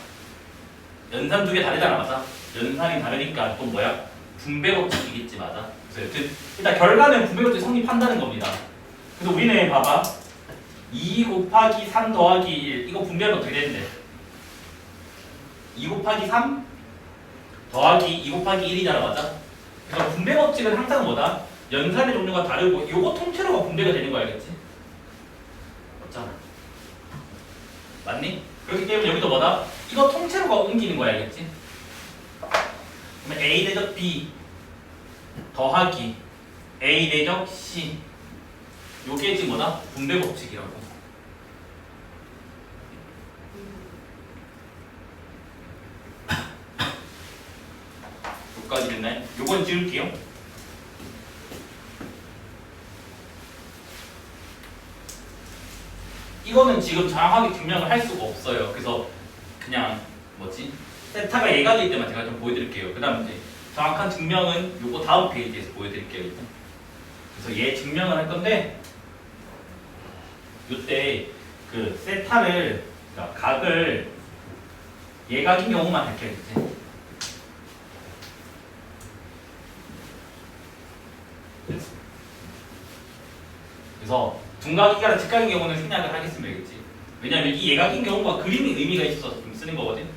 연산 두 개 다르잖아, 맞아? 연산이 다르니까 또 뭐야? 분배 법칙이겠지, 맞아? 그래서 일단 결과는 분배 법칙 성립한다는 겁니다. 그래서 우리는 봐봐. 2 곱하기 3 더하기 1 이거 분배하면 어떻게 되는데? 2 곱하기 3 더하기 2 곱하기 1이잖아, 맞아? 그래서 분배 법칙은 항상 뭐다? 연산의 종류가 다르고 요거 통째로가 분배가 되는 거 알겠지? 맞잖아. 맞니? 그렇기 때문에 여기도 뭐다? 이거 통째로가 옮기는 거야, 알겠지? 그러면 A 대적 B 더하기 A 대적 C 요게 지금 뭐다? 분배 법칙이라고. 여기까지 됐나요? 요건 지울게요. 이거는 지금 정확하게 증명을 할 수가 없어요. 그래서 그냥 뭐지? 세타가 예각일 때만 제가 좀 보여드릴게요. 그 다음 이제 정확한 증명은 요거 다음 페이지에서 보여드릴게요. 일단. 그래서 얘 증명을 할 건데 요때 그 세타를 그러니까 각을 예각인 경우만 밝혀야겠지. 그래서 둔각이나 직각인 경우는 생략을 하겠으면 되겠지. 왜냐면 이 예각인 경우가 그림이 의미가 있어서 좀 쓰는 거거든.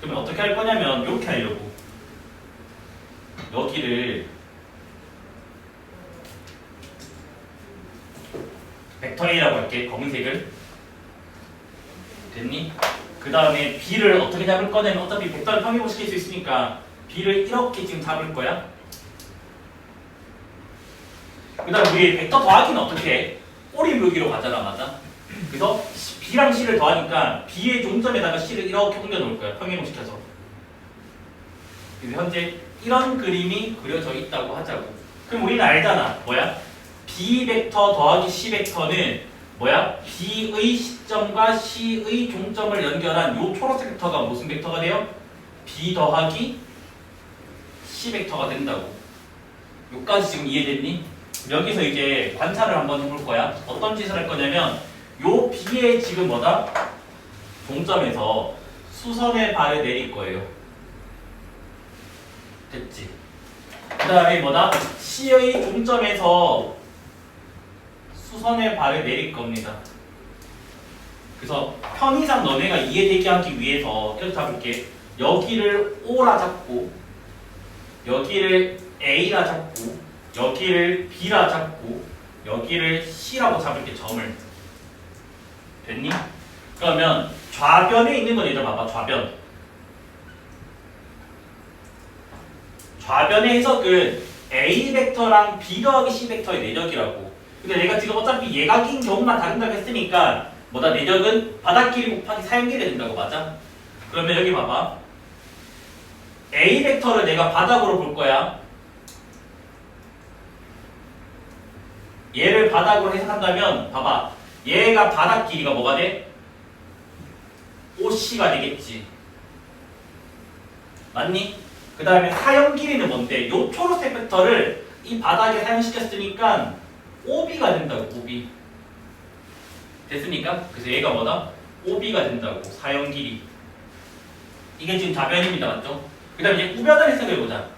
그러면 어떻게 할 거냐면 이렇게 하려고 여기를 벡터 A라고 할게. 검은색을. 됐니? 그 다음에 B를 어떻게 잡을 거냐면 어차피 벡터를 평행시킬 수 있으니까 B를 이렇게 지금 잡을 거야. 그 다음 우리 벡터 더하기는 어떻게 해? 꼬리물기로 가잖아, 맞아? 그래서 B랑 C를 더하니까 B의 종점에다가 C를 이렇게 옮겨 놓을 거야, 평행시켜서. 그래서 현재 이런 그림이 그려져 있다고 하자고. 그럼 우리는 알잖아, 뭐야? B 벡터 더하기 C 벡터는 뭐야? B의 시점과 C의 종점을 연결한 요 초록색 벡터가 무슨 벡터가 돼요? B 더하기 C 벡터가 된다고. 요까지 지금 이해됐니? 여기서 이제 관찰을 한번 해볼 거야. 어떤 짓을 할 거냐면 요 B의 지금 뭐다? 종점에서 수선의 발을 내릴 거예요. 됐지? 그 다음에 뭐다? C의 종점에서 수선의 발을 내릴 겁니다. 그래서 편의상 너네가 이해되게 하기 위해서 이렇게 잡을게. 여기를 O라 잡고 여기를 A라 잡고 여기를 B라 잡고 여기를 C라고 잡을게. 점을. 됐니? 그러면 좌변에 있는 건 얘들 봐봐. 좌변. 좌변의 해석은 A 벡터랑 B 더하기 C 벡터의 내적이라고. 근데 내가 지금 어차피 예각인 경우만 다른다고 했으니까 뭐다? 내적은 바닥 길이 곱하기 사용 길이 된다고. 맞아? 그러면 여기 봐봐. A 벡터를 내가 바닥으로 볼 거야. 얘를 바닥으로 해석한다면 봐봐. 얘가 바닥 길이가 뭐가 돼? OC가 되겠지. 맞니? 그 다음에 사용 길이는 뭔데? 요 초록색 벡터를 이 바닥에 사용시켰으니까 OB가 된다고. OB. 됐습니까? 그래서 얘가 뭐다? OB가 된다고. 사용 길이. 이게 지금 좌변입니다. 맞죠? 그 다음에 이제 우변을 해석해보자.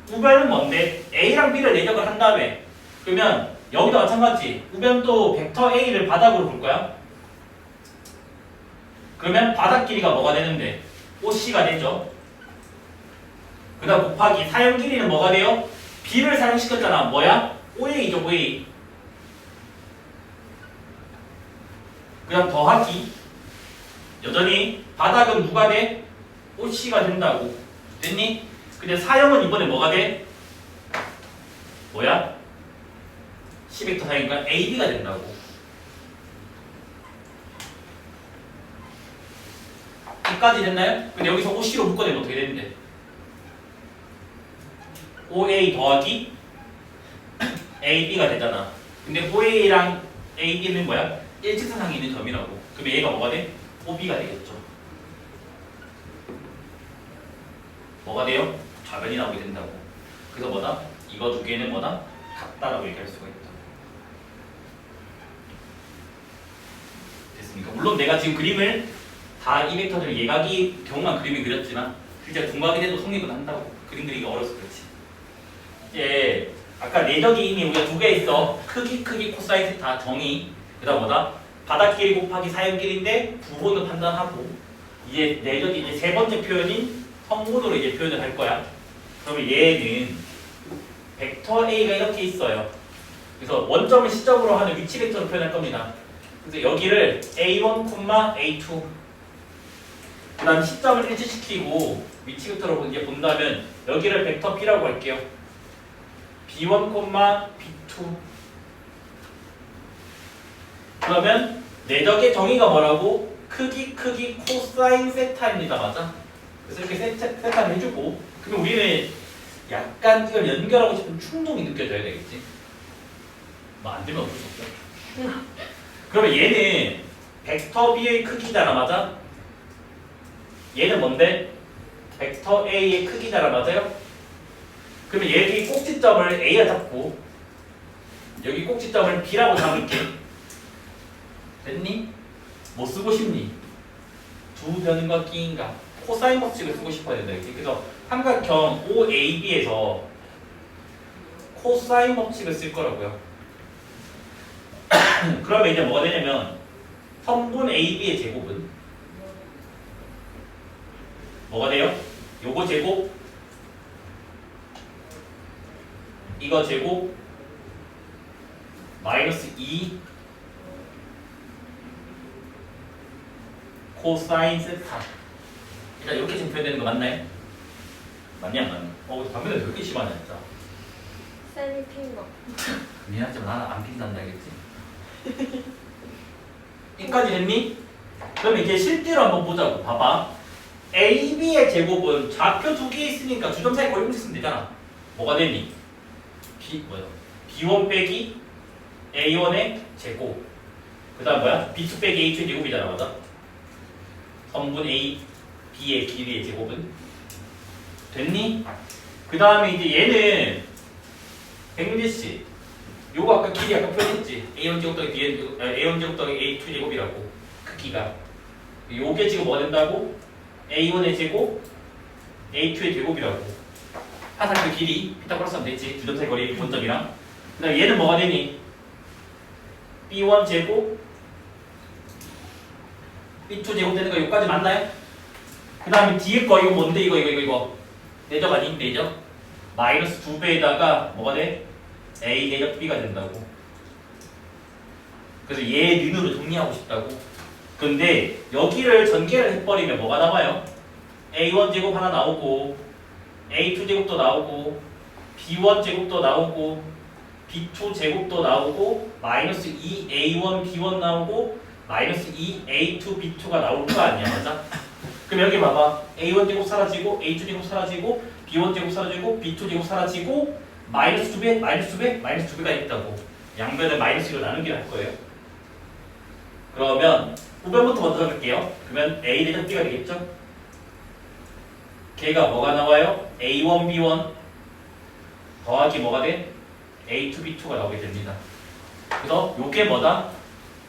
우변은 뭔데? A랑 B를 내적을 한 다음에 그러면 여기도 마찬가지. 우변도 벡터 A를 바닥으로 볼 거야. 그러면 바닥 길이가 뭐가 되는데? OC가 되죠. 그 다음 곱하기 사용 길이는 뭐가 돼요? B를 사용시켰잖아. 뭐야? OA죠, OA. 그 다음 더하기 여전히 바닥은 누가 돼? OC가 된다고. 됐니? 근데 사용은 이번에 뭐가 돼? 뭐야? C벡터 사용이니까 AB가 된다고. 여기까지 됐나요? 근데 여기서 OC로 묶어내면 어떻게 되는데? OA 더하기 AB가 되잖아. 근데 OA랑 AB는 뭐야? 일직선상에 있는 점이라고. 그럼 얘가 뭐가 돼? OB가 되겠죠. 뭐가 돼요? 좌변이 나오게 된다고. 그래서 뭐다? 이거 두 개는 뭐다? 같다라고 얘기할 수가 있다. 됐습니까? 물론 내가 지금 그림을 다 이 벡터들 예각이 경우만 그림이 그렸지만 실제 둔각이 돼도 성립은 한다고. 그림 그리기가 어려서 그렇지. 이제 아까 내적이 이미 우리가 두 개 있어. 크기 코사인 세타 정의. 그다음 뭐다? 바닥 길이 곱하기 사용 길이인데 부호는 판단하고 이제 내적이 이제 세 번째 표현인 성분으로 이제 표현을 할 거야. 그러면 얘는 벡터 A가 이렇게 있어요. 그래서 원점을 시점으로 하는 위치 벡터로 표현할 겁니다. 그래서 여기를 A1, A2 그 다음 시점을 일치시키고 위치 벡터로 이제 본다면 여기를 벡터 B라고 할게요. B1, B2 그러면 내적의 정의가 뭐라고? 크기 코사인 세타입니다. 맞아? 그래서 이렇게 세타를 해주고 그러면 우리는 약간 이걸 연결하고 싶은 충동이 느껴져야 되겠지? 뭐 안 되면 어쩔 수 없어. 그러면 얘는 벡터 B의 크기잖아. 맞아? 얘는 뭔데? 벡터 A의 크기잖아. 맞아요? 그러면 여기 꼭지점을 A가 잡고 여기 꼭지점을 B라고 잡을게. 됐니? 뭐 쓰고 싶니? 두 변과 끼인가? 코사인 법칙을 쓰고 싶어야 된다. 그래서 삼각형 OAB에서 코사인 법칙을 쓸 거라고요. 그러면 이제 뭐가 되냐면 선분 AB의 제곱은 뭐가 돼요? 요거 제곱 이거 제곱 마이너스 2 코사인 세타. 일단 이렇게 지금 표현되는 거 맞나요? 맞냐 안 맞냐? 담배는 왜 이렇게 심하냐 진짜. 쌤이 핀 거. 미안하지만 나는 안 핀단다 알겠지? 여기까지 됐니? 그럼 이제 실제로 한번 보자고. 봐봐. AB의 제곱은 좌표 두 개 있으니까 주점 사이 거리 쓰면 되잖아. 뭐가 되니? B1 빼기 A1의 제곱. 그 다음 뭐야? B2 빼기 A2의 제곱이잖아. 맞아? 선분 A, B의 길이의 제곱은 됐니? 그 다음에 이제 얘는 백민재씨 요거 아까 길이 아까 표현했지. A1 제곱 더하기 A1 제곱 더하기 A2 제곱이라고 크기가 요게 지금 뭐가 된다고? A1의 제곱 A2의 제곱이라고 화살표 길이 피타고라스 하면 되지. 주점 사이 거리 기본점이랑. 그 다음에 얘는 뭐가 되니? B1 제곱 B2 제곱 되는 거 여기까지 맞나요? 그 다음에 뒤에 거 이거 뭔데? 이거 내적 아닌 내적? 마이너스 2배에다가 뭐가 돼? A 내적 B가 된다고. 그래서 얘 닌으로 정리하고 싶다고. 근데 여기를 전개를 해버리면 뭐가 나와요? A1 제곱 하나 나오고 A2 제곱도 나오고 B1 제곱도 나오고 B2 제곱도 나오고 마이너스 2A1 B1 나오고 마이너스 2A2 B2가 나올 거 아니야. 맞아? 그럼 여기 봐봐. A1 제곱 사라지고 A2 제곱 사라지고 B1 제곱 사라지고 B2 제곱 사라지고 마이너스 2배, 마이너스 2배, 마이너스 2배가 있다고. 양변을 마이너스로 나누기를 할 거예요. 그러면 우변부터 먼저 적을게요. 그러면 A 대전 B가 되겠죠? 걔가 뭐가 나와요? A1 B1 더하기 뭐가 돼? A2 B2가 나오게 됩니다. 그래서 요게 뭐다?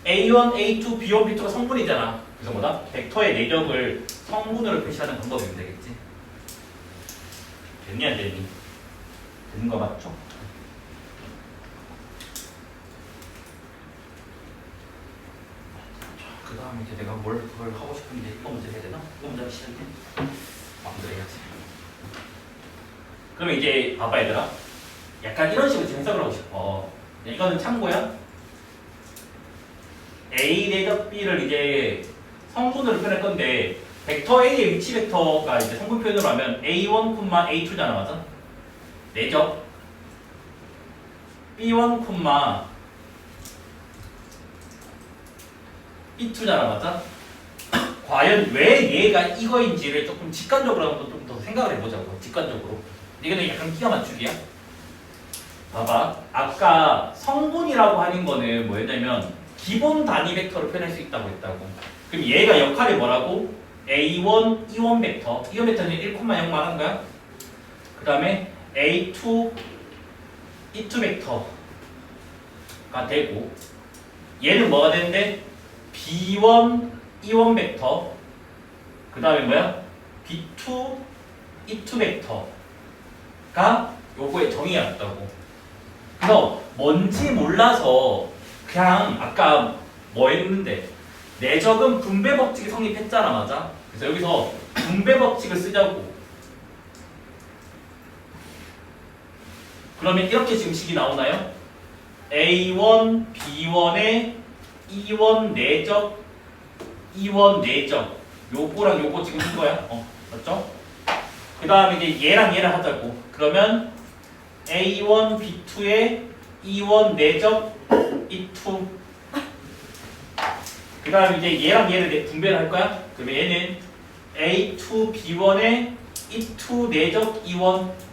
A1, A2, B1, B2가 성분이잖아. 그래서 뭐다? 벡터의 내적을 성분으로 표시하는 방법이면 되겠지. 됐니 안 됐니? 되는 거 맞죠? 그 다음에 이제 내가 그걸 하고 싶은데 이거 먼저 해야 되나? 이거 먼저 하기 싫은데 마음대로 해야지. 그러면 이제 봐봐 얘들아, 약간 이런 식으로 해석을 하고 싶어. 이거는 참고야. A 대적 B를 이제 성분으로 표현할 건데, 벡터 A의 위치 벡터가 이제 성분 표현으로 하면 A1, A2잖아, 맞아? 내적 B1, B2잖아, 맞아? 과연 왜 얘가 이거인지를 조금 직관적으로 한번 좀 더 생각을 해보자고. 직관적으로. 이거는 약간 기가 맞추기야. 봐봐, 아까 성분이라고 하는 거는 뭐였냐면 기본 단위 벡터로 표현할 수 있다고 했다고. 그럼 얘가 역할이 뭐라고? A1, E1 벡터. E1 벡터는 1,0 말하는 거야. 그 다음에 A2, E2 벡터가 되고, 얘는 뭐가 되는데? B1, E1 벡터. 그 다음에 뭐야? B2, E2 벡터가 요거의 정의였다고. 그래서 뭔지 몰라서 그냥 아까 뭐 했는데, 내적은 분배 법칙이 성립했잖아, 맞아? 그래서 여기서 분배 법칙을 쓰자고. 그러면 이렇게 지금 식이 나오나요? A1, B1의 E1 내적, E1 내적. 요거랑 요거 지금 쓴 거야. 맞죠? 그 다음에 이제 얘랑 얘를 하자고. 그러면 A1, B2의 E1 내적, E2. 그 다음에 이제 얘랑 얘를 분배를 할 거야. 그러면 얘는 A2, B1의 E2 내적, E1.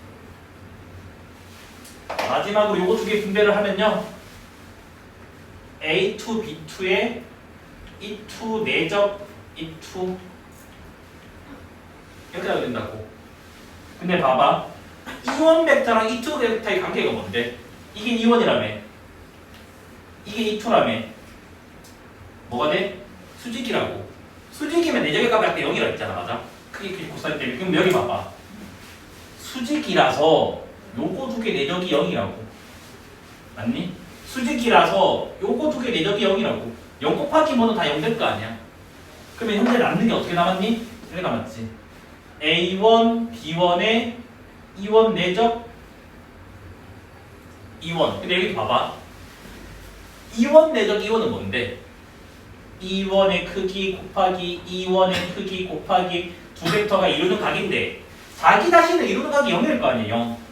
마지막으로 요거 두 개 분배를 하면요, A2, B2의 E2 내적, E2 이렇게 하게 된다고. 근데 봐봐, E1 벡터랑 E2 벡터의 관계가 뭔데? 이게 E1이라며, 이게 E2라며. 뭐가 돼? 수직이라고. 수직이면 내적의 값이 아까 0이라 했잖아, 맞아? 크게 코사인 때문에. 그럼 여기 봐봐, 수직이라서 요거 두 개 내적이 0이라고. 맞니? 수직이라서 요거 두 개 내적이 0이라고. 0 곱하기 뭐는 다 0 될 거 아니야. 그러면 현재 남는 게 어떻게 남았니? 이렇게 남았지. A1, B1의 E1 내적, E1. 근데 여기 봐봐, E1 내적 E1은 뭔데? E1의 크기 곱하기 E1의 크기 곱하기 두 벡터가 이루는 각인데, 자기 자신을 이루는 각이 0일 거 아니에요. 0.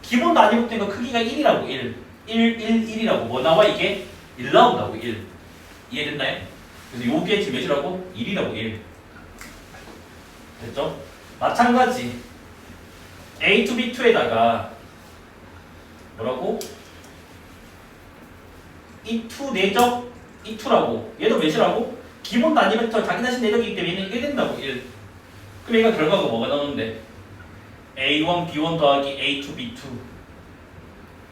기본 단위 벡터가 크기가 1이라고. 1, 1이라고. 뭐 나와? 이게 1 나온다고. 1. 이해됐나요? 그래서 요게 지금 몇이라고? 1이라고. 1. 됐죠? 마찬가지 A2, B2에다가 뭐라고? E2 내적 E2라고. 얘도 몇이라고? 기본 단위 벡터 자기 자신 내적이기 때문에 얘는 1 된다고. 1. 그럼 얘가 결과가 뭐가 나오는데? A1, B1 더하기 A2, B2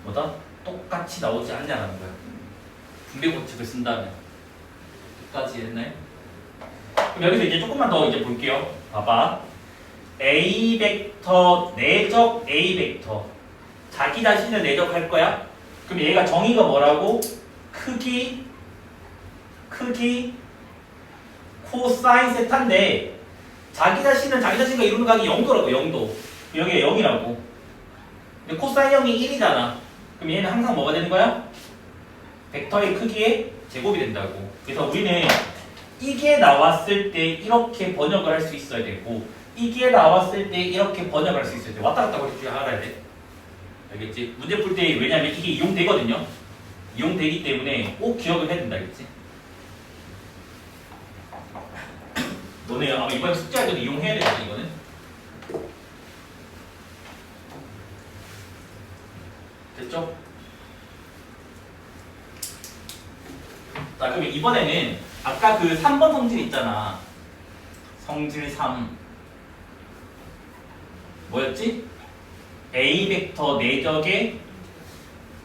뭐다? 똑같이 나오지 않냐는 거야. 분배 법칙을 쓴다면. 끝까지 했나요? 그럼 여기서 이제 조금만 더 이제 볼게요. 봐봐, A 벡터 내적 A 벡터, 자기 자신을 내적할 거야. 그럼 얘가 정의가 뭐라고? 크기 코사인 세타인데, 자기 자신은 자기 자신과 이루는 각이 0도라고. 0도. 여기가 0이라고. 근데 코사인 0이 1이잖아. 그럼 얘는 항상 뭐가 되는 거야? 벡터의 크기의 제곱이 된다고. 그래서 우리는 이게 나왔을 때 이렇게 번역을 할 수 있어야 되고, 이게 나왔을 때 이렇게 번역을 할 수 있어야 돼. 왔다 갔다 거릴 줄 알아야 돼. 알겠지? 문제 풀 때 왜냐면 이게 이용되거든요. 이용되기 때문에 꼭 기억을 해야 된다. 알겠지? 너네 아마 이번에 숙제할 때도 이용해야 되거든, 이거는. 됐죠? 자, 그럼 이번에는 아까 그 3번 성질 있잖아. 성질 3. 뭐였지? A 벡터 내적에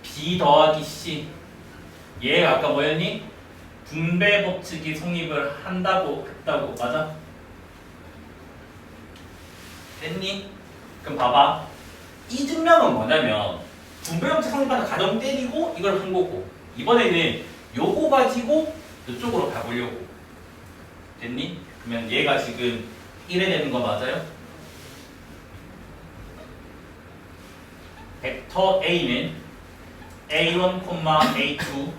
B 더하기 C. 얘가 아까 뭐였니? 분배 법칙이 성립을 한다고 했다고. 맞아? 됐니? 그럼 봐봐, 이 증명은 뭐냐면 분배 법칙 성립하는 가정 때리고 이걸 한 거고, 이번에는 요거 가지고 이쪽으로 가보려고. 됐니? 그러면 얘가 지금 1에 되는 거 맞아요? 벡터 A는 A1, A2,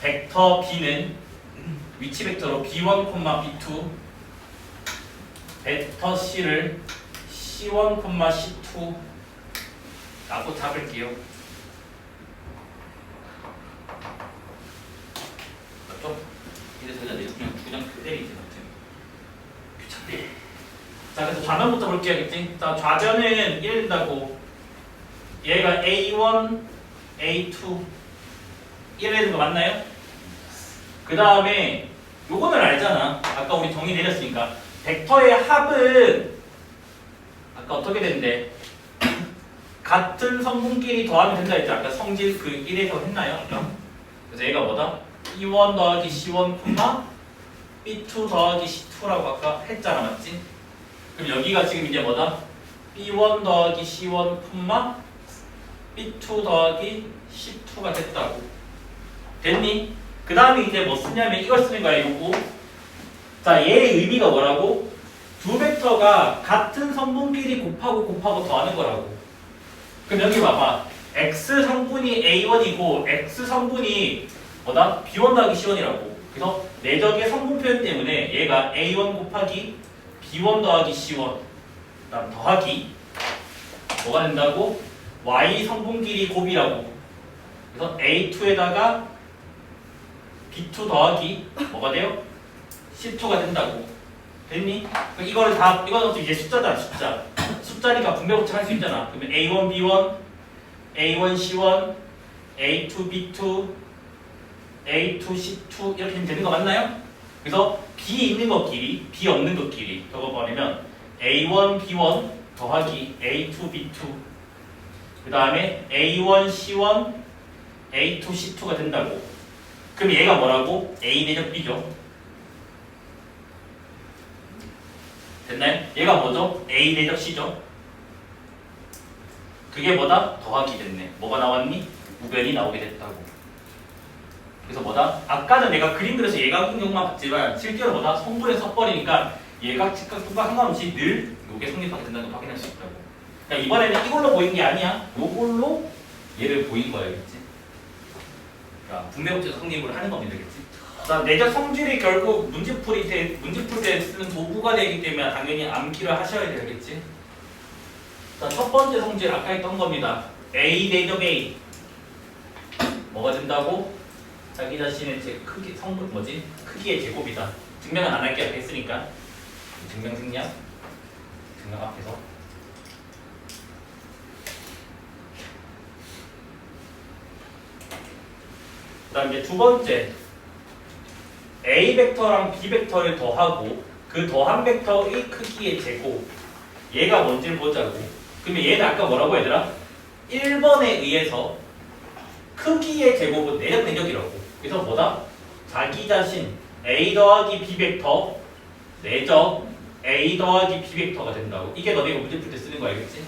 벡터 B는 위치 벡터로 B1, B2, 벡터 C를 C1, C2 라고 잡을게요. 맞죠? 이래서 그냥 그냥 때리지 귀찮네. 자, 그래서 좌변부터 볼게요. 자, 좌변은 1 된다고. 얘가 A1, A2 1 되는 거 맞나요? 그 다음에 요거는 알잖아. 아까 우리 정의 내렸으니까 벡터의 합은 아까 어떻게 된대? 같은 성분끼리 더하면 된다 했죠. 아까 성질 그 1에서 했나요? 아까? 그래서 얘가 뭐다? B1 더하기 C1, B2 더하기 C2라고 아까 했잖아. 맞지? 그럼 여기가 지금 이제 뭐다? B1 더하기 C1, B2 더하기 C2가 됐다고. 됐니? 그 다음에 이제 뭐 쓰냐면 이걸 쓰는 거야. 요거. 자, 얘의 의미가 뭐라고? 두 벡터가 같은 성분끼리 곱하고 더하는 거라고. 그럼 여기 봐봐. X 성분이 A1이고 X 성분이 뭐다? B1 더하기 C1이라고. 그래서 내적의 성분 표현 때문에 얘가 A1 곱하기 B1 더하기 C1 그다음 더하기 뭐가 된다고? Y 성분끼리 곱이라고. 그래서 A2에다가 B2 더하기 뭐가 돼요? C2가 된다고. 됐니? 이거는 이거는 이제 숫자다. 숫자니까 분배법칙 할 수 있잖아. 그러면 A1 B1, A1 C1, A2 B2, A2 C2 이렇게 되면 되는 거 맞나요? 그래서 B 있는 것끼리, B 없는 것끼리 적어버리면 A1 B1 더하기 A2 B2 그 다음에 A1 C1, A2 C2가 된다고. 그럼 얘가 뭐라고? A 대적 B죠. 됐나요? 얘가 뭐죠? A 대적 C죠. 그게 뭐다? 더하기 됐네. 뭐가 나왔니? 우변이 나오게 됐다고. 그래서 뭐다? 아까는 내가 그림 그려서 예각 경우만 봤지만 실제로 뭐다? 성분에 섞어버리니까 예각, 직각, 뚜각 상관없이 늘 요게 성립하게 된다는 걸 확인할 수 있다고. 그러니까 이번에는 이걸로 보인 게 아니야. 요걸로 얘를 보인 거야겠지. 그러니까 분배법칙에서 성립을 하는 겁니다. 그치? 자, 내적 성질이 결국 문제 풀 때 쓰는 도구가 되기 때문에 당연히 암기를 하셔야 되겠지. 자, 첫 번째 성질 아까 했던 겁니다. A 대적 A 뭐가 된다고? 자기 자신의 크기 성분 뭐지? 크기의 제곱이다. 증명은 안 할게 앞에 했으니까. 증명 생략. 증명 앞에서. 그다음 이제 두 번째 A 벡터랑 B 벡터를 더하고 그 더한 벡터의 크기의 제곱. 얘가 뭔지를 보자고. 그러면 얘는 아까 뭐라고 얘들아? 1번에 의해서 크기의 제곱은 내적이라고. 그래서 뭐다? 자기 자신 A 더하기 B 벡터 내적 A 더하기 B 벡터가 된다고. 이게 너네가 문제 풀 때 쓰는 거 알겠지?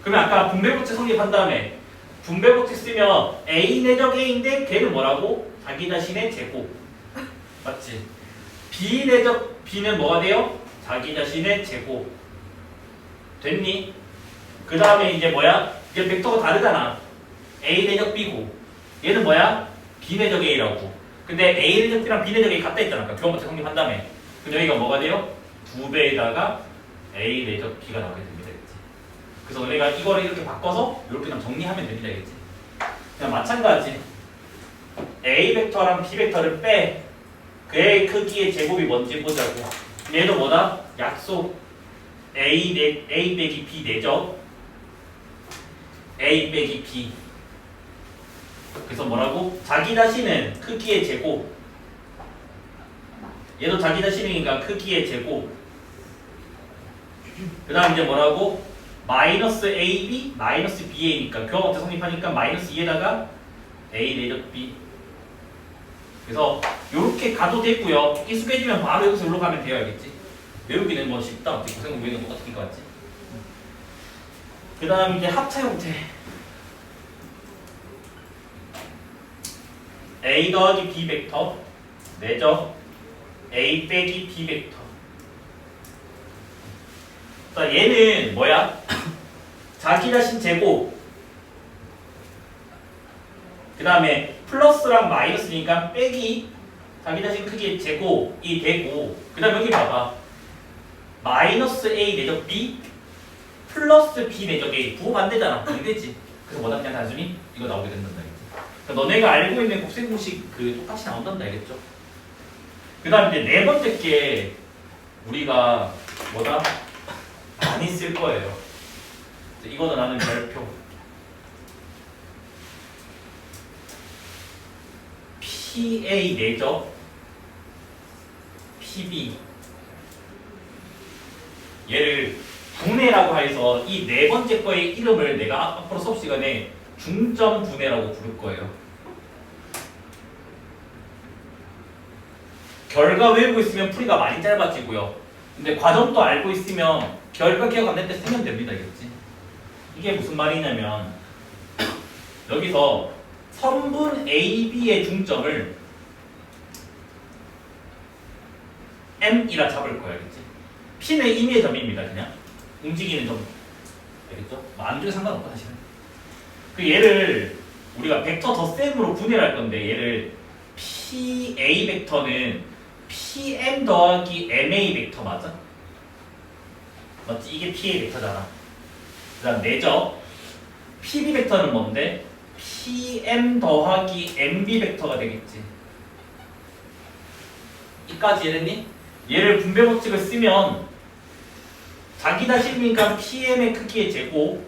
그러면 아까 분배법칙 성립한 다음에 분배법칙 쓰면 A 내적 A인데 걔는 뭐라고? 자기 자신의 제곱. 맞지? B 내적 B는 뭐가 돼요? 자기 자신의 제곱. 됐니? 그 다음에 이제 뭐야? 이제 벡터가 다르잖아. A 내적 B고 얘는 뭐야? B 내적 A라고. 근데 A 내적 B랑 B 내적 A 같다 했잖아. 그러니까 교환법칙 성립한 다음에. 그럼 여기가 뭐가 돼요? 2배에다가 A 내적 B가 나오게 됩니다. 그치? 그래서 우리가 이거를 이렇게 바꿔서 이렇게 그냥 정리하면 됩니다. 그치? 그냥 마찬가지. A 벡터랑 B 벡터를 빼. 그의 크기의 제곱이 뭔지 보자고. 얘도 뭐다? 약속. A 빼기 B 내적 A 빼기 B. 그래서 뭐라고? 자기 자신은 크기의 제곱. 얘도 자기 자신이니까 크기의 제곱. 그 다음 이제 뭐라고? 마이너스 AB 마이너스 BA니까 교환법칙 성립하니까 마이너스 2에다가 A 내적 B. 그래서 이렇게 가도 되고요. 익숙해지면 바로 여기서 여기로 가면 돼요. 알겠지? 외우기는 뭐 쉽다. 고생 외우는 거 똑같은 거 같지? 그 다음 이제 합차 형태. A 더하기 B 벡터 내적 A 빼기 B 벡터. 자, 얘는 뭐야? 자기 자신 제곱 그 다음에 플러스랑 마이너스니까 빼기 자기 자신 크기 제곱이 되고 그 다음에 여기 봐봐 마이너스 A 내적 B 플러스 B 내적 A 부호가 안 되잖아. 안 되지. 그래서 뭐다 그냥 단순히 이거 나오게 된단다. 그러니까 너네가 알고 있는 곱셈 공식 그 똑같이 나온단다. 알겠죠? 그 다음 이제 네 번째 게 우리가 뭐다? 많이 쓸 거예요. 이거는 나는 별표 PA 내적 PB 얘를 분해라고 해서 이 네 번째 거의 이름을 내가 앞으로 수업 시간에 중점 분해라고 부를 거예요. 결과 외우고 있으면 풀이가 많이 짧아지고요. 근데 과정도 알고 있으면 결과 기억 안 날 때 쓰면 됩니다. 알겠지? 이게 무슨 말이냐면 여기서 선분 AB의 중점을 M이라 잡을 거야. 알겠지? P는 임의의 점입니다. 그냥 움직이는 점. 알겠죠? 안쪽에 상관없고 사실은. 그 얘를 우리가 벡터 덧셈으로 분해를 할 건데 얘를 PA 벡터는 PM 더하기 MA 벡터 맞아? 맞지? 이게 PA 벡터잖아. 그 다음 내적 PB 벡터는 뭔데? PM 더하기 MB 벡터가 되겠지. 이까지 이해됐니? 얘를 분배 법칙을 쓰면 자기 자신이니까 PM의 크기의 제곱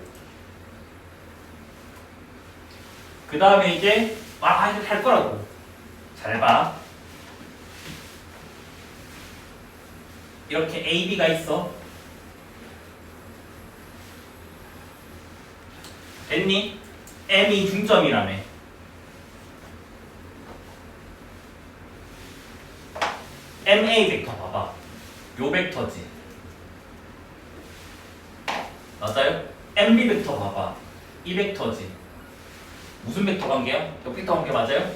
그 다음에 이제 이렇게 할 거라고. 잘 봐. 이렇게 AB가 있어. 됐니? M이 중점이라며. MA 벡터 봐봐. 요 벡터지. 맞아요? MB 벡터 봐봐. 이 벡터지. 무슨 벡터 관계야? 역 벡터 관계 맞아요?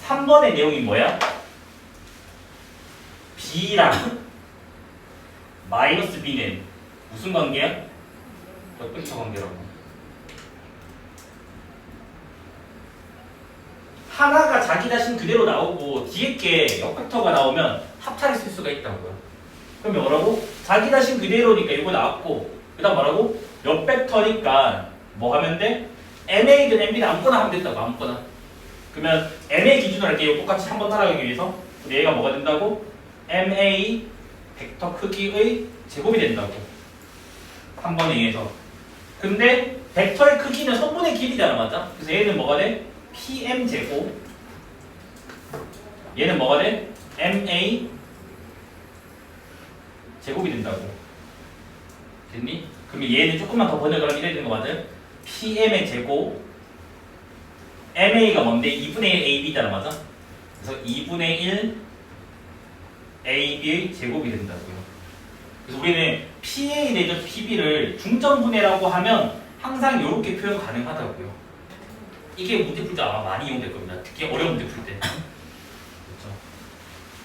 삼 번의 내용이 뭐야? B랑 마이너스 B는 무슨 관계야? 역 벡터 관계라고. 하나가 자기 자신 그대로 나오고 뒤에 게 역벡터가 나오면 합차를 쓸 수가 있다고요. 그러면 뭐라고? 자기 자신 그대로니까 이거 나왔고 그 다음 뭐라고? 역벡터니까 뭐 하면 돼? MA든 MB든 아무거나 하면 된다고. 아무거나. 그러면 MA 기준으로 할게요. 똑같이 한번 따라가기 위해서. 근데 얘가 뭐가 된다고? MA 벡터 크기의 제곱이 된다고. 한 번에 의해서. 근데 벡터의 크기는 선분의 길이잖아. 맞아? 그래서 얘는 뭐가 돼? PM 제곱 얘는 뭐가 돼? MA 제곱이 된다고. 됐니? 그러면 얘는 조금만 더 번역을 하면 이래야 되는 거 맞아요? PM의 제곱 MA가 뭔데? 2분의 1 AB잖아. 맞아? 그래서 2분의 1 AB의 제곱이 된다고요. 그래서 우리는 PA 내적 PB를 중점분해라고 하면 항상 이렇게 표현 가능하다고요. 이게 문제 풀 때 아마 많이 이용될 겁니다. 특히 어려운 문제 풀 때. 그렇죠?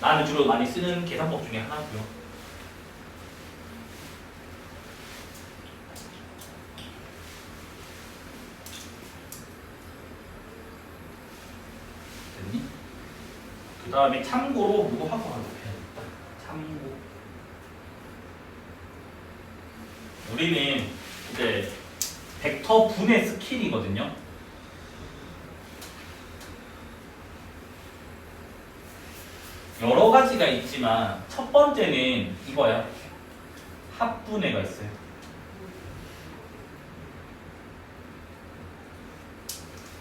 나는 주로 많이 쓰는 계산법 중에 하나고요. 됐니? 그 다음에 참고로 이거 하고 해야겠다. 참고. 우리는 이제 벡터 분해 스킬이거든요. 여러 가지가 있지만 첫 번째는 이거야. 합분해가 있어요.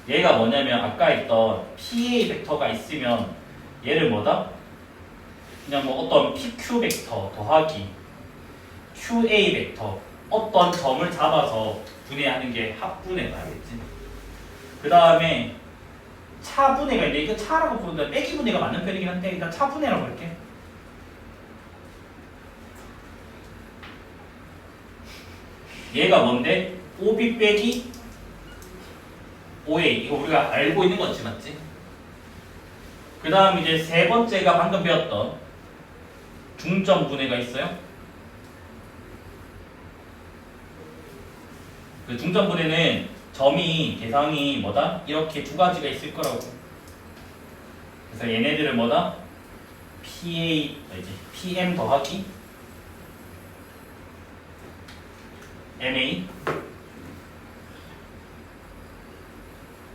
얘가 뭐냐면 아까 했던 PA 벡터가 있으면 얘를 뭐다? 그냥 뭐 어떤 PQ 벡터 더하기 QA 벡터 어떤 점을 잡아서 분해하는 게 합분해가 알겠지? 그 다음에 차분해가 있는데 이거 차라고 부르는데 빼기분해가 맞는 편이긴 한데 일단 차분해라고 할게. 얘가 뭔데? OB 빼기 OA. 이거 우리가 알고 있는 거지, 맞지? 그 다음 이제 세 번째가 방금 배웠던 중점 분해가 있어요. 그 중점 분해는 점이 대상이 뭐다? 이렇게 두 가지가 있을 거라고. 그래서 얘네들을 뭐다? PM 더하기 MA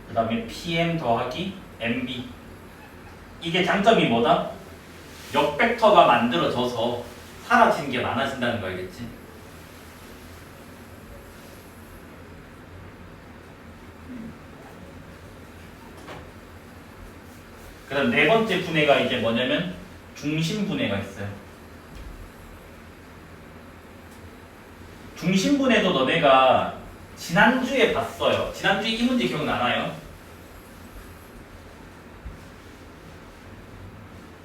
그 다음에 PM 더하기 MB. 이게 장점이 뭐다? 역벡터가 만들어져서 사라지는 게 많아진다는 거 알겠지? 그 다음 네 번째 분해가 이제 뭐냐면 중심 분해가 있어요. 중심 분해도 너네가 지난주에 봤어요. 지난주에 이 문제 기억나나요?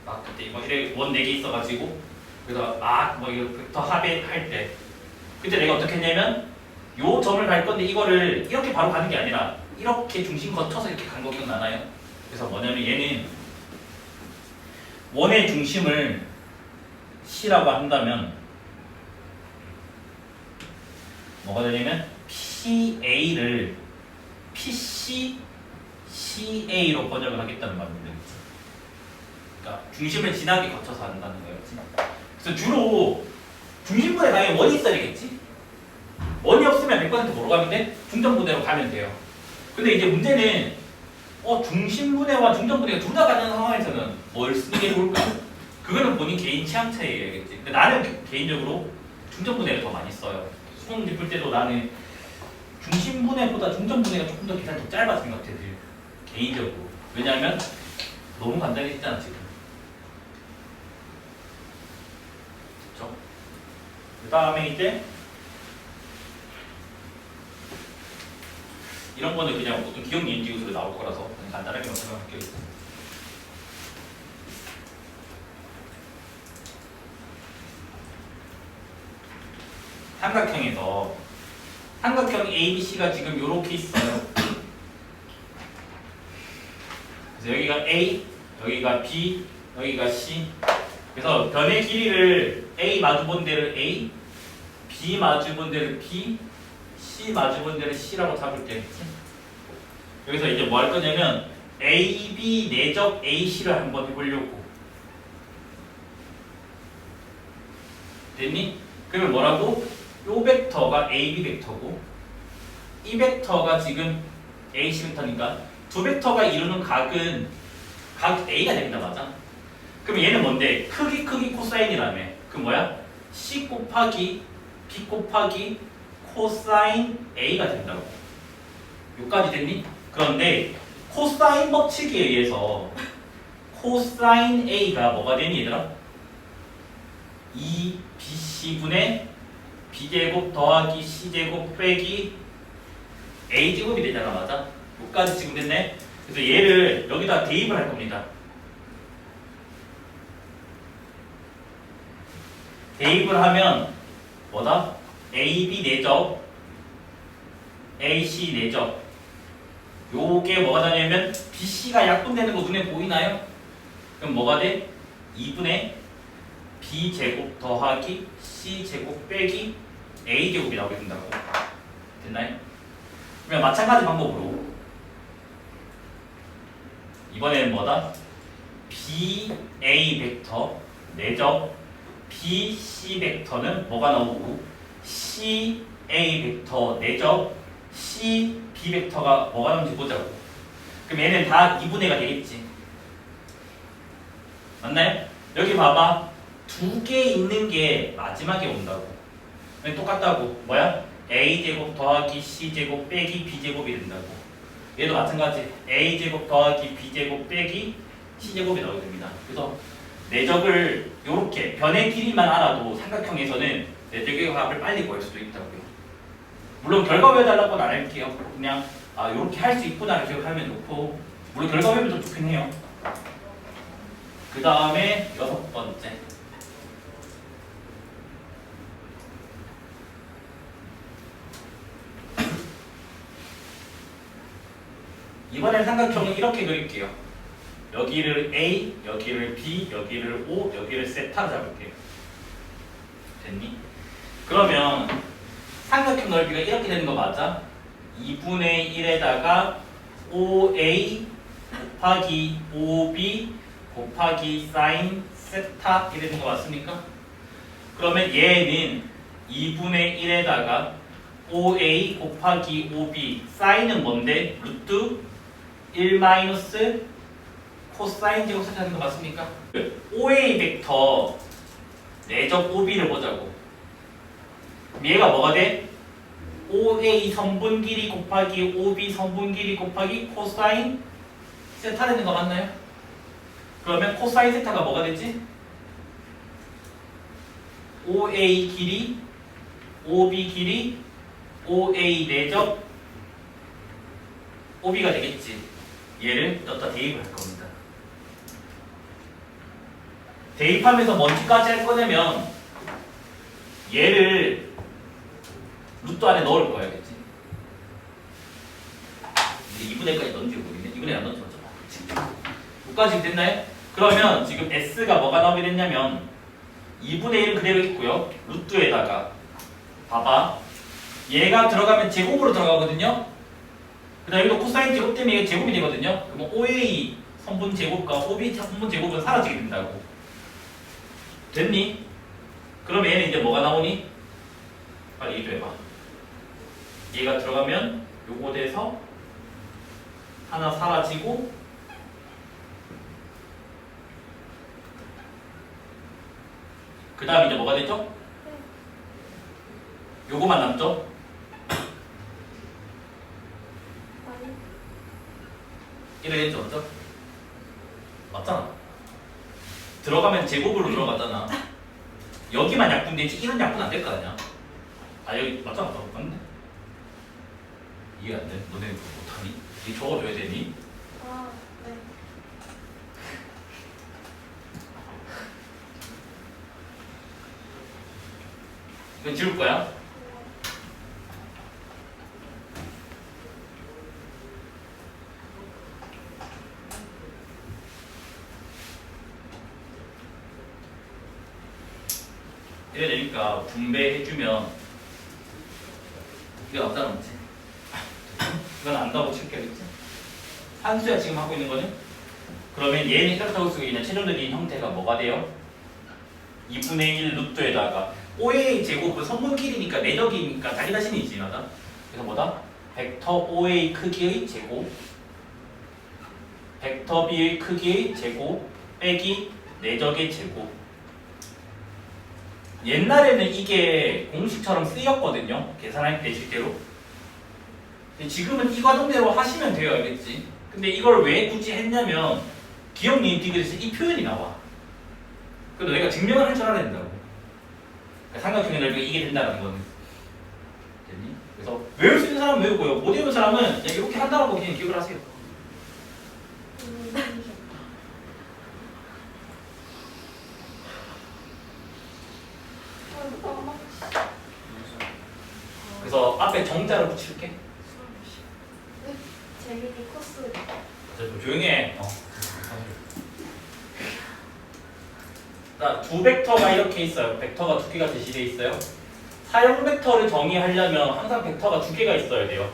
막 그때 뭐 이래 원 4개 있어가지고 그래서 막뭐 이거 벡터 합의할 때 그때 내가 어떻게 했냐면 요 점을 갈 건데 이거를 이렇게 바로 가는 게 아니라 이렇게 중심 거쳐서 이렇게 간 거 기억나나요? 그래서 뭐냐면 얘는 원의 중심을 C라고 한다면 뭐가 되냐면 PA를 PC, CA로 번역을 하겠다는 말입니다. 그러니까 중심을 진하게 거쳐서 한다는 거였지. 그래서 주로 중심분해 당연히 원이 있어야 되겠지. 원이 없으면 100% 뭐로 가면 돼? 중점분해로 가면 돼요. 근데 이제 문제는 중심분해와 중점분해가 둘 다 가는 상황에서는 뭘 쓰는 게 좋을까? 그거는 본인 개인 취향 차이겠지. 근데 나는 개인적으로 중점분해를 더 많이 써요. 수능 문제 풀 때도 나는 중심분해보다 중점분해가 조금 더 계산이 더 짧아진 것 같아. 개인적으로. 왜냐하면 너무 간단해지잖아 지금. 그렇죠? 그 다음에 이제 이런 거는 그냥 어떤 기억 연지구술에 나올 거라서 그냥 간단하게만 설명할게요. 삼각형에서 삼각형 ABC가 지금 이렇게 있어요. 그래서 여기가 A, 여기가 B, 여기가 C. 그래서 변의 길이를 A 마주본 데를 A, B 마주본 데를 B, C 마주본 데를 C라고 잡을 때 여기서 이제 뭐 할 거냐면 AB 내적 AC를 한번 해보려고. 됐니? 그러면 뭐라고? 요 벡터가 AB 벡터고 이 벡터가 지금 AC 벡터니까 두 벡터가 이루는 각은 각 A가 됩니다. 맞아? 그럼 얘는 뭔데? 크기 코사인이라며. 그 뭐야? C 곱하기 B 곱하기 코사인 A가 된다고. 여기까지 됐니? 그런데 코사인 법칙에 의해서 코사인 A가 뭐가 되니 얘들아? 2BC분의 B제곱 더하기 C제곱 빼기 A제곱이 되잖아. 맞아? 여기까지 지금 됐네? 그래서 얘를 여기다 대입을 할 겁니다. 대입을 하면 뭐다? AB 내적 AC 내적 요게 뭐가 되냐면 BC가 약분되는 거 눈에 보이나요? 그럼 뭐가 돼? 2분의 B제곱 더하기 C제곱 빼기 A제곱이 나오게 된다고. 됐나요? 그러면 마찬가지 방법으로 이번에는 뭐다? BA 벡터 내적 BC 벡터는 뭐가 나오고 CA 벡터 내적 CB 벡터가 뭐가 나오는지 보자고. 그럼 얘는 다 2분의가 되겠지. 맞나요? 여기 봐봐. 두 개 있는 게 마지막에 온다고. 똑같다고. 뭐야? A제곱 더하기 C제곱 빼기 B제곱이 된다고. 얘도 마찬가지. A제곱 더하기 B제곱 빼기 C제곱이 나오게 됩니다. 그래서 내적을 이렇게 변의 길이만 알아도 삼각형에서는 내적의 합을 빨리 구할 수도 있다고요. 물론 결과 외워달라고는 안 할게요. 그냥 이렇게 할 수 있구나 기억하면 좋고, 물론 결과 외우면 좀 좋긴 해요. 그 다음에 6번째. 이번엔 삼각형을 이렇게 그릴게요. 여기를 A, 여기를 B, 여기를 O, 여기를 세타로 잡을게요. 됐니? 그러면 삼각형 넓이가 이렇게 되는 거 맞아? 2분의 1에다가 OA 곱하기 OB 곱하기 사인 세타 이렇게 되는 거 맞습니까? 그러면 얘는 2분의 1에다가 OA 곱하기 OB 사인은 뭔데? 루트 1 마이너스 코사인 제곱 세타 하는 거 맞습니까? OA 벡터 내적 OB를 보자고. 얘가 뭐가 돼? OA 선분 길이 곱하기 OB 선분 길이 곱하기 코사인 세타 되는 거 맞나요? 그러면 코사인 세타가 뭐가 되지? OA 길이 OB 길이 OA 내적 OB가 되겠지. 얘를 넣다 대입을 할 겁니다. 대입하면서 뭔지까지 할 거냐면 얘를 루트 안에 넣을 거야, 그치? 이제 2분의 1까지 던지고 있네. 2분의 1 안 던지면 좀 그치? 여기까지 됐나요? 그러면 지금 S가 뭐가 나오게 됐냐면 2분의 1은 그대로 있고요. 루트에다가 봐봐. 얘가 들어가면 제곱으로 들어가거든요. 그 다음에 여기도 코사인 제곱 때문에 이게 제곱이 되거든요. 그러면 OA 선분 제곱과 OB 선분 제곱은 사라지게 된다고. 됐니? 그럼 얘는 이제 뭐가 나오니? 빨리 얘기해봐. 얘가 들어가면 요거 돼서 하나 사라지고 그 다음에 이제 뭐가 되죠? 요거만 남죠? 아니. 이래 되죠, 맞죠? 맞잖아. 들어가면 제곱으로 들어가잖아. 여기만 약분되지 이런 약분 안 될 거 아니야? 아 여기 맞잖아, 맞네. 이해 안 돼? 너네 못하니? 이 적어줘야 되니? 아, 네. 이건 지울 거야. 이래 되니까 분배해주면 이거 없다 넘지. 이건 안다고 칠게겠지. 한수야 지금 하고 있는 거는. 그러면 얘는 이렇다고 쓰고 있는 최종적인 형태가 뭐가 돼요? 2분의 1 루트에다가 OA 제곱은 선분길이니까 내적이니까 자기 자신이지 맞아? 그래서 뭐다? 벡터 OA 크기의 제곱 벡터 B의 크기의 제곱 빼기 내적의 제곱. 옛날에는 이게 공식처럼 쓰였거든요. 계산할 때 실제로. 근데 지금은 이 과정대로 하시면 돼요. 알겠지? 근데 이걸 왜 굳이 했냐면 기억 리미티그에서 이 표현이 나와. 그래도 내가 증명을 할 줄 알아야 된다고. 삼각형의 넓이가 이게 된다는 거는. 됐니? 그래서 외울 수 있는 사람은 외우고요. 못 외우는 사람은 그냥 이렇게 한다고 그냥 기억을 하세요. 그래서 앞에 정자를 붙일게. 재민이 코스. 좀 조용해. 자, 두 벡터가 이렇게 있어요. 벡터가 두 개가 제시되어 있어요. 사용 벡터를 정의하려면 항상 벡터가 두 개가 있어야 돼요.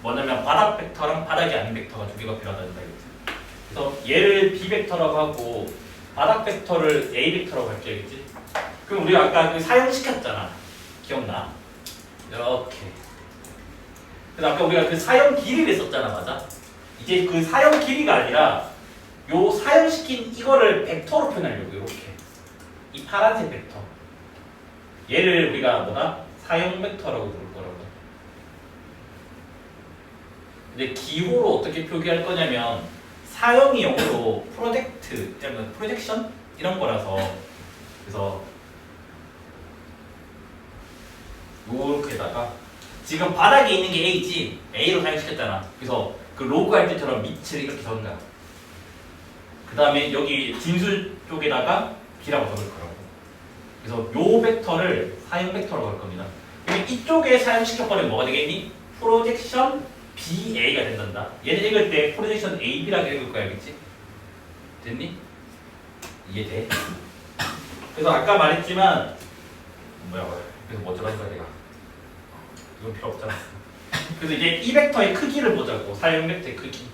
뭐냐면 바닥 벡터랑 바닥이 아닌 벡터가 두 개가 필요하다는 거겠지. 그래서 얘를 B 벡터라고 하고 바닥 벡터를 A 벡터라고 할게, 알겠지? 그럼 우리가 아까 그 사용시켰잖아. 기억나? 이렇게. 그래서 아까 우리가 그 사용 길이를 썼잖아, 맞아? 이제 그 사용 길이가 아니라 요 사용시킨 이거를 벡터로 표현하려고 이렇게. 이 파란색 벡터. 얘를 우리가 뭐다? 사용 벡터라고 부를 거라고. 근데 기호로 어떻게 표기할 거냐면 사용이 영어로 프로젝트, 프로젝션 이런 거라서 그래서 요렇게다가 지금 바닥에 있는 게 A지 A로 사용시켰잖아. 그래서 그 로그 할 때처럼 밑을 이렇게 적은 거야. 그 다음에 여기 진수 쪽에다가 B라고 적을 거라고. 그래서 요 벡터를 사용 벡터라고 할 겁니다. 그럼 이쪽에 사용시켜버리면 뭐가 되겠니? 프로젝션 BA가 된단다. 얘는 읽을 때 프로젝션 AB라고 읽을 거야, 그치? 됐니? 이해돼? 그래서 아까 말했지만 뭐야 그래서 뭐 어쩌라는 거야 내가. 이건 필요 없잖아. 그래서 이제 이 벡터의 크기를 보자고. 사용 벡터의 크기.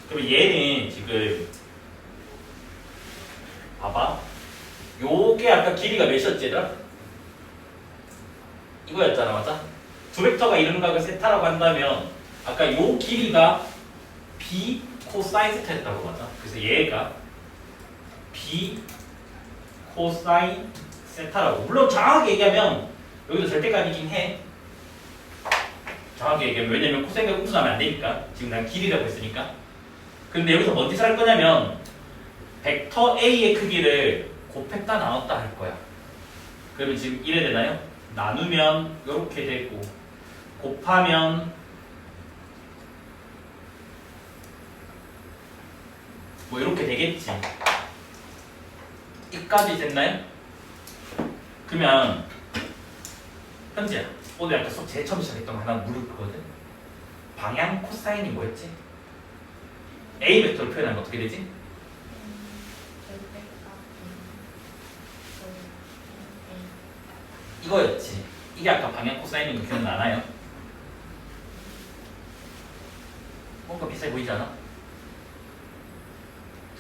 그럼 얘는 지금 봐봐. 요게 아까 길이가 몇이었지 얘들아? 이거였잖아, 맞아? 두 벡터가 이루는 각을 세타라고 한다면 아까 요 길이가 b 코사인 세타였다고, 맞아? 그래서 얘가 b 코사인 세타라고. 물론 정확하게 얘기하면 여기도 절대값이긴 해. 정확하게 얘기하면, 왜냐면 코사인과 음수하면 안 되니까. 지금 난 길이라고 했으니까. 근데 여기서 뭔 짓을 할 거냐면 벡터 A의 크기를 곱했다 나눴다 할 거야. 그러면 지금 이래 되나요? 나누면 이렇게 되고 곱하면 뭐 이렇게 되겠지. 이까지 됐나요? 그러면 현지야, 오늘 아까 수업 제일 처음 시작했던 거 하나 물을 거거든. 방향 코사인이 뭐였지? A 벡터를 표현하는 거 어떻게 되지? 이거였지. 이게 아까 방향 코사인인 거 기억나나요? 뭔가 비슷해 보이지 않아?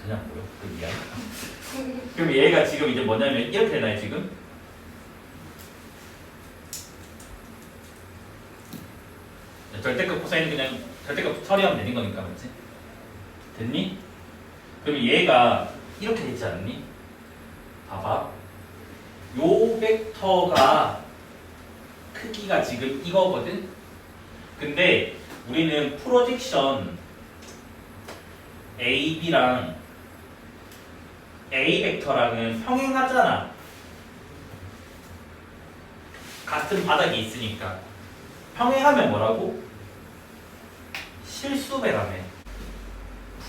전혀 안 보여. 그 미안. 그럼 얘가 지금 이제 뭐냐면 이렇게 되나요 지금? 절대값 코사인은 그냥 절대값 처리하면 되는 거니까, 맞지? 됐니? 그럼 얘가 이렇게 되지 않니? 봐봐. 요 벡터가 크기가 지금 이거거든? 근데 우리는 프로젝션 AB랑 A 벡터랑은 평행하잖아. 같은 바닥에 있으니까. 평행하면 뭐라고? 실수배라며.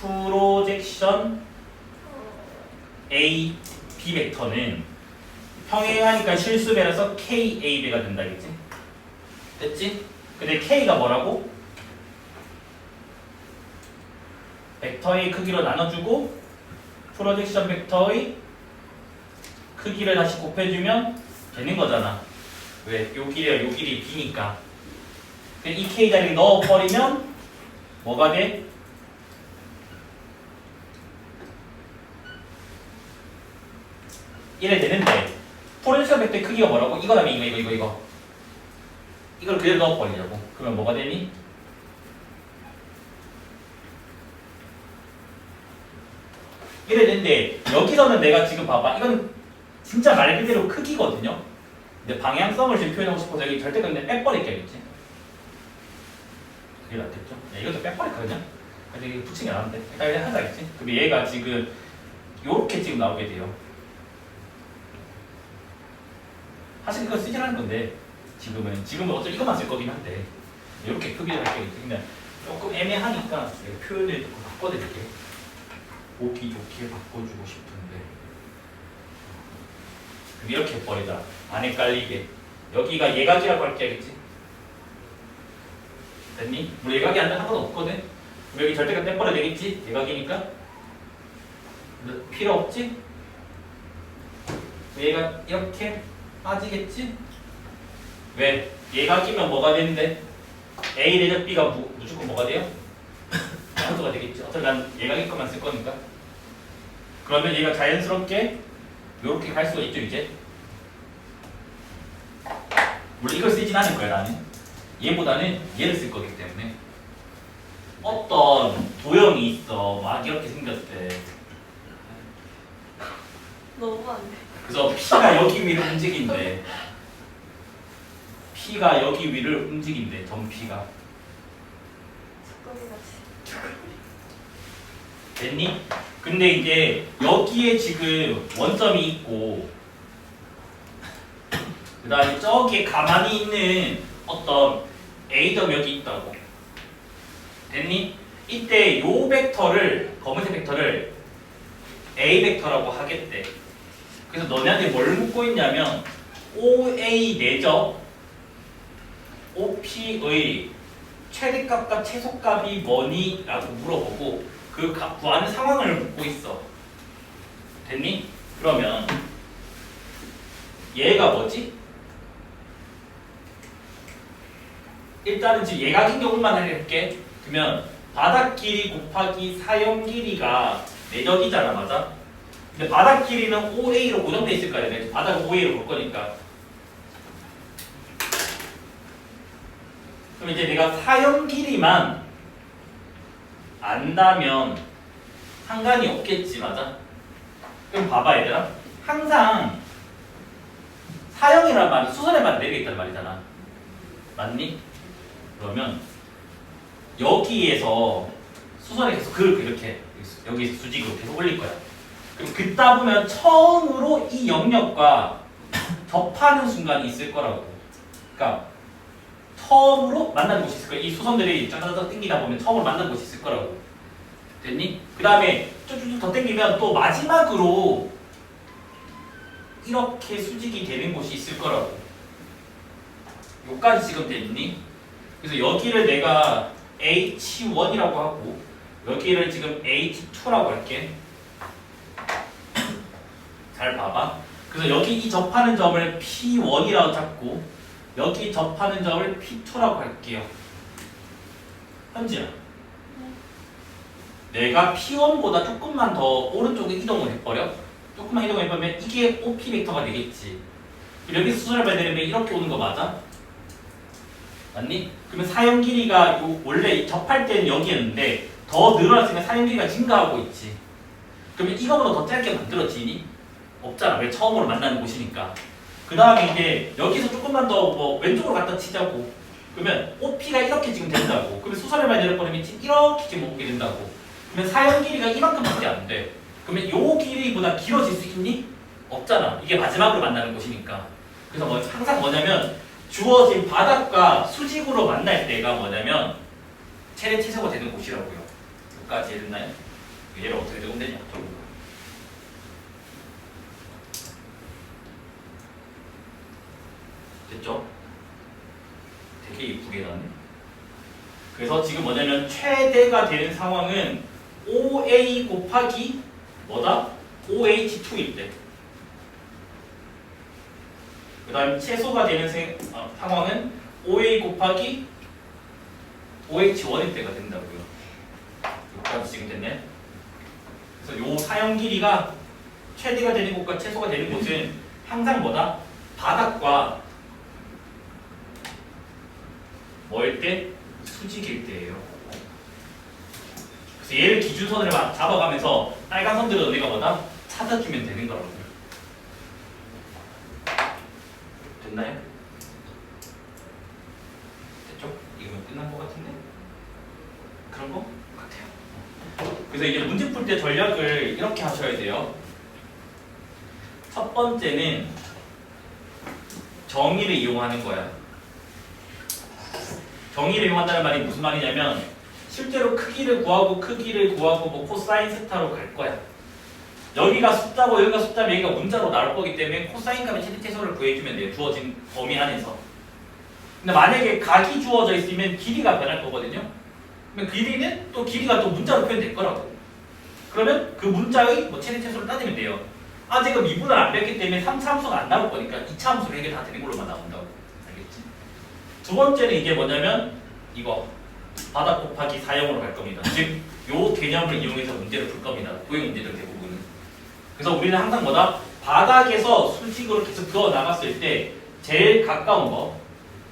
프로젝션 A, B 벡터는 평행하니까 실수배라서 KA배가 된다겠지? 됐지? 근데 K가 뭐라고? 벡터의 크기로 나눠주고 프로젝션 벡터의 크기를 다시 곱해주면 되는 거잖아. 왜? 요 길이랑 요 길이 B니까. 이 K 자리에 넣어버리면 뭐가 돼? 이래 되는데 프로젝션 벡터의 크기가 뭐라고? 이거 다음에 이거 이걸 그대로 넣어버리려고. 그러면 뭐가 되니? 이래 되는데 여기서는 내가 지금 봐봐. 이건 진짜 말 그대로 크기거든요. 근데 방향성을 지금 표현하고 싶어서 여기 절대 그냥 빼버릴게야겠지. 그게 낫겠죠? 야, 이것도 빼버릴거든요. 근데 이거 붙이기 안 하는데 일단 그냥 하자겠지. 그럼 얘가 지금 요렇게 지금 나오게 돼요. 사실 이거 쓰지라는 건데 지금은 어차피 이것만 쓸 거긴 한데 이렇게 크기를 할게요. 그냥 조금 애매하니까 내가 표현을 조금 바꿔드릴게요. 보기 좋게 바꿔주고 싶은데 이렇게 해버리자. 안 헷갈리게. 여기가 예각이라고 할게, 알겠지? 됐니? 우리 예각이 안 되면 상관없거든? 그럼 여기 절대값 떼버려야 되겠지? 예각이니까 필요 없지? 얘가 이렇게 빠지겠지? 왜? 예각이면 뭐가 되는데? A 대접 B가 무조건 뭐가 돼요? 함수가 되겠지. 어차피 난 예각일 것만 쓸 거니까. 그러면 얘가 자연스럽게 이렇게 갈 수가 있죠, 이제. 물론 이걸 쓰진 않을 거야, 나는. 얘보다는 얘를 쓸 거기 때문에. 어떤 도형이 있어. 막 이렇게 생겼대. 너무 안 돼. 그래서 P가 여기 위를 움직인대. P가 여기 위를 움직인대, 전 P가. 쭈꾸미 같이. 됐니? 근데 이제 여기에 지금 원점이 있고 그 다음에 저기에 가만히 있는 어떤 A점 여기 있다고. 됐니? 이때 요 벡터를 검은색 벡터를 A 벡터라고 하겠대. 그래서 너네한테 뭘 묻고 있냐면 OA 내적 OP의 최대값과 최소값이 뭐니? 라고 물어보고 그 구하는 상황을 묻고 있어. 됐니? 그러면 얘가 뭐지? 일단은 지금 얘 같은 경우만 할게. 그러면 바닥 길이 곱하기 사형 길이가 내적이잖아, 맞아? 근데 바닥 길이는 OA로 고정돼 있을 거야. 내가 바닥을 OA로 볼 거니까. 그럼 이제 내가 사형 길이만 안다면 상관이 없겠지, 맞아? 그럼 봐봐, 얘들아. 항상 사형이란 말이 수선에만 내리겠단 말이잖아. 맞니? 그러면 여기에서 수선에 계속 그걸 이렇게 여기서 수직으로 계속 올릴 거야. 그럼 그따 보면 처음으로 이 영역과 접하는 순간이 있을 거라고. 그러니까 처음으로 만나는 곳이 있을 거야. 이 수선들이 쫙쫙쫙 당기다 보면 처음으로 만나는 곳이 있을 거라고. 됐니? 그 다음에 쭉쭉쭉 더 당기면 또 마지막으로 이렇게 수직이 되는 곳이 있을 거라고. 여기까지 지금 됐니? 그래서 여기를 내가 H1이라고 하고 여기를 지금 H2라고 할게. 잘 봐봐. 그래서 여기 이 접하는 점을 P1이라고 잡고 여기 접하는 점을 P2라고 할게요. 현지야. 내가 P1보다 조금만 더 오른쪽에 이동을 해버려. 조금만 이동해보면 이게 OP 벡터가 되겠지. 여기서 수선을 봐야 되는데 이렇게 오는 거 맞아? 맞니? 그러면 사형 길이가 원래 접할 때는 여기였는데 더 늘어났으면 사형 길이가 증가하고 있지. 그러면 이거보다 더 짧게 만들어지니? 없잖아. 왜 처음으로 만나는 곳이니까. 그 다음에 이제 여기서 조금만 더 뭐 왼쪽으로 갖다 치자고. 그러면 OP가 이렇게 지금 된다고. 그러면 수선을 많이 내려버리면 이렇게 지금 오게 된다고. 그러면 사형 길이가 이만큼밖에 안 돼. 그러면 요 길이보다 길어질 수 있니? 없잖아. 이게 마지막으로 만나는 곳이니까. 그래서 뭐 항상 뭐냐면 주어진 바닥과 수직으로 만날 때가 뭐냐면 최대 최소가 되는 곳이라고요. 여기까지 됐나요? 얘를 어떻게 적으면 되냐? 됐죠? 되게 이쁘게 나네. 그래서 지금 뭐냐면 최대가 되는 상황은 OA 곱하기 뭐다? OH2일 때. 그 다음 최소가 되는 상황은 OA 곱하기 OH1일 때가 된다고요. 여기까지 지금 됐네. 그래서 요 사형 길이가 최대가 되는 곳과 최소가 되는 곳은 항상 뭐다? 바닥과 뭐일 때? 수직일 때예요. 그래서 얘를 기준선을 막 잡아가면서 빨간 선들을 너네가 뭐다? 찾아주면 되는 거라고요. 됐나요? 됐죠? 이거면 끝난 것 같은데? 그런 거 같아요. 그래서 이제 문제 풀 때 전략을 이렇게 하셔야 돼요. 첫 번째는 정의를 이용하는 거야. 정의를 이용한다는 말이 무슨 말이냐면 실제로 크기를 구하고 뭐 코사인 세타로 갈 거야. 여기가 숫자고 여기가 숫자면 여기가 문자로 나올 거기 때문에 코사인 값의 최대 최소를 구해주면 돼요. 주어진 범위 안에서. 근데 만약에 각이 주어져 있으면 길이가 변할 거거든요. 그러면 길이는 또 길이가 또 문자로 표현될 거라고. 그러면 그 문자의 뭐 최대 최소를 따지면 돼요. 아직은 미분을 안 했기 때문에 3차 함수가 안 나올 거니까 2차 함수로 해결 다 되는 걸로만 나온다고. 알겠지? 두 번째는 이게 뭐냐면 이거 바닥 곱하기 사형으로 갈 겁니다. 즉 요 개념을 이용해서 문제를 풀 겁니다. 도형 문제들 대부분은. 그래서 우리는 항상 뭐다? 바닥에서 수직으로 계속 그어 나갔을 때 제일 가까운 거,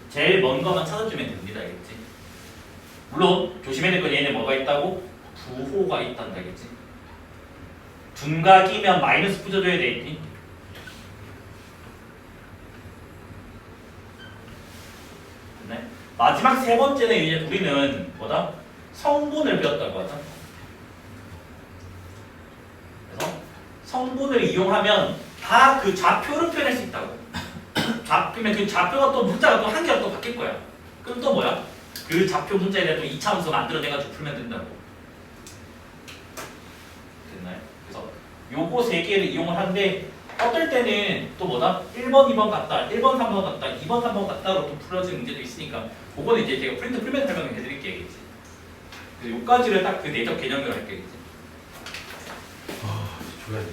제일 먼 거만 찾아주면 됩니다. 알겠지? 물론 조심해야 될 건 얘네 뭐가 있다고? 부호가 있단다. 알겠지? 둔각이면 마이너스 붙여줘야 되겠니? 네. 마지막 세 번째는 이제 우리는 뭐다? 성분을 배웠다고 하죠. 그래서 성분을 이용하면 다 그 좌표를 표현할 수 있다고. 그러면 그 좌표가 또 문자가 또 한 개가 또 바뀔 거야. 그럼 또 뭐야? 그 좌표 문자에 대해 또 2차 함수 만들어내가지고 풀면 된다고. 됐나요? 그래서 요거 세 개를 이용을 하는데 어떨 때는 또 뭐다? 1번, 2번 같다, 1번, 3번 같다, 2번, 3번 같다로 또 풀어지는 문제도 있으니까 그거는 이제 제가 프린트 풀면 설명을 해드릴게요. 이제. 그래서 요까지를 딱 그 내적 개념으로 할게요. 이제. 아, 줘야 돼.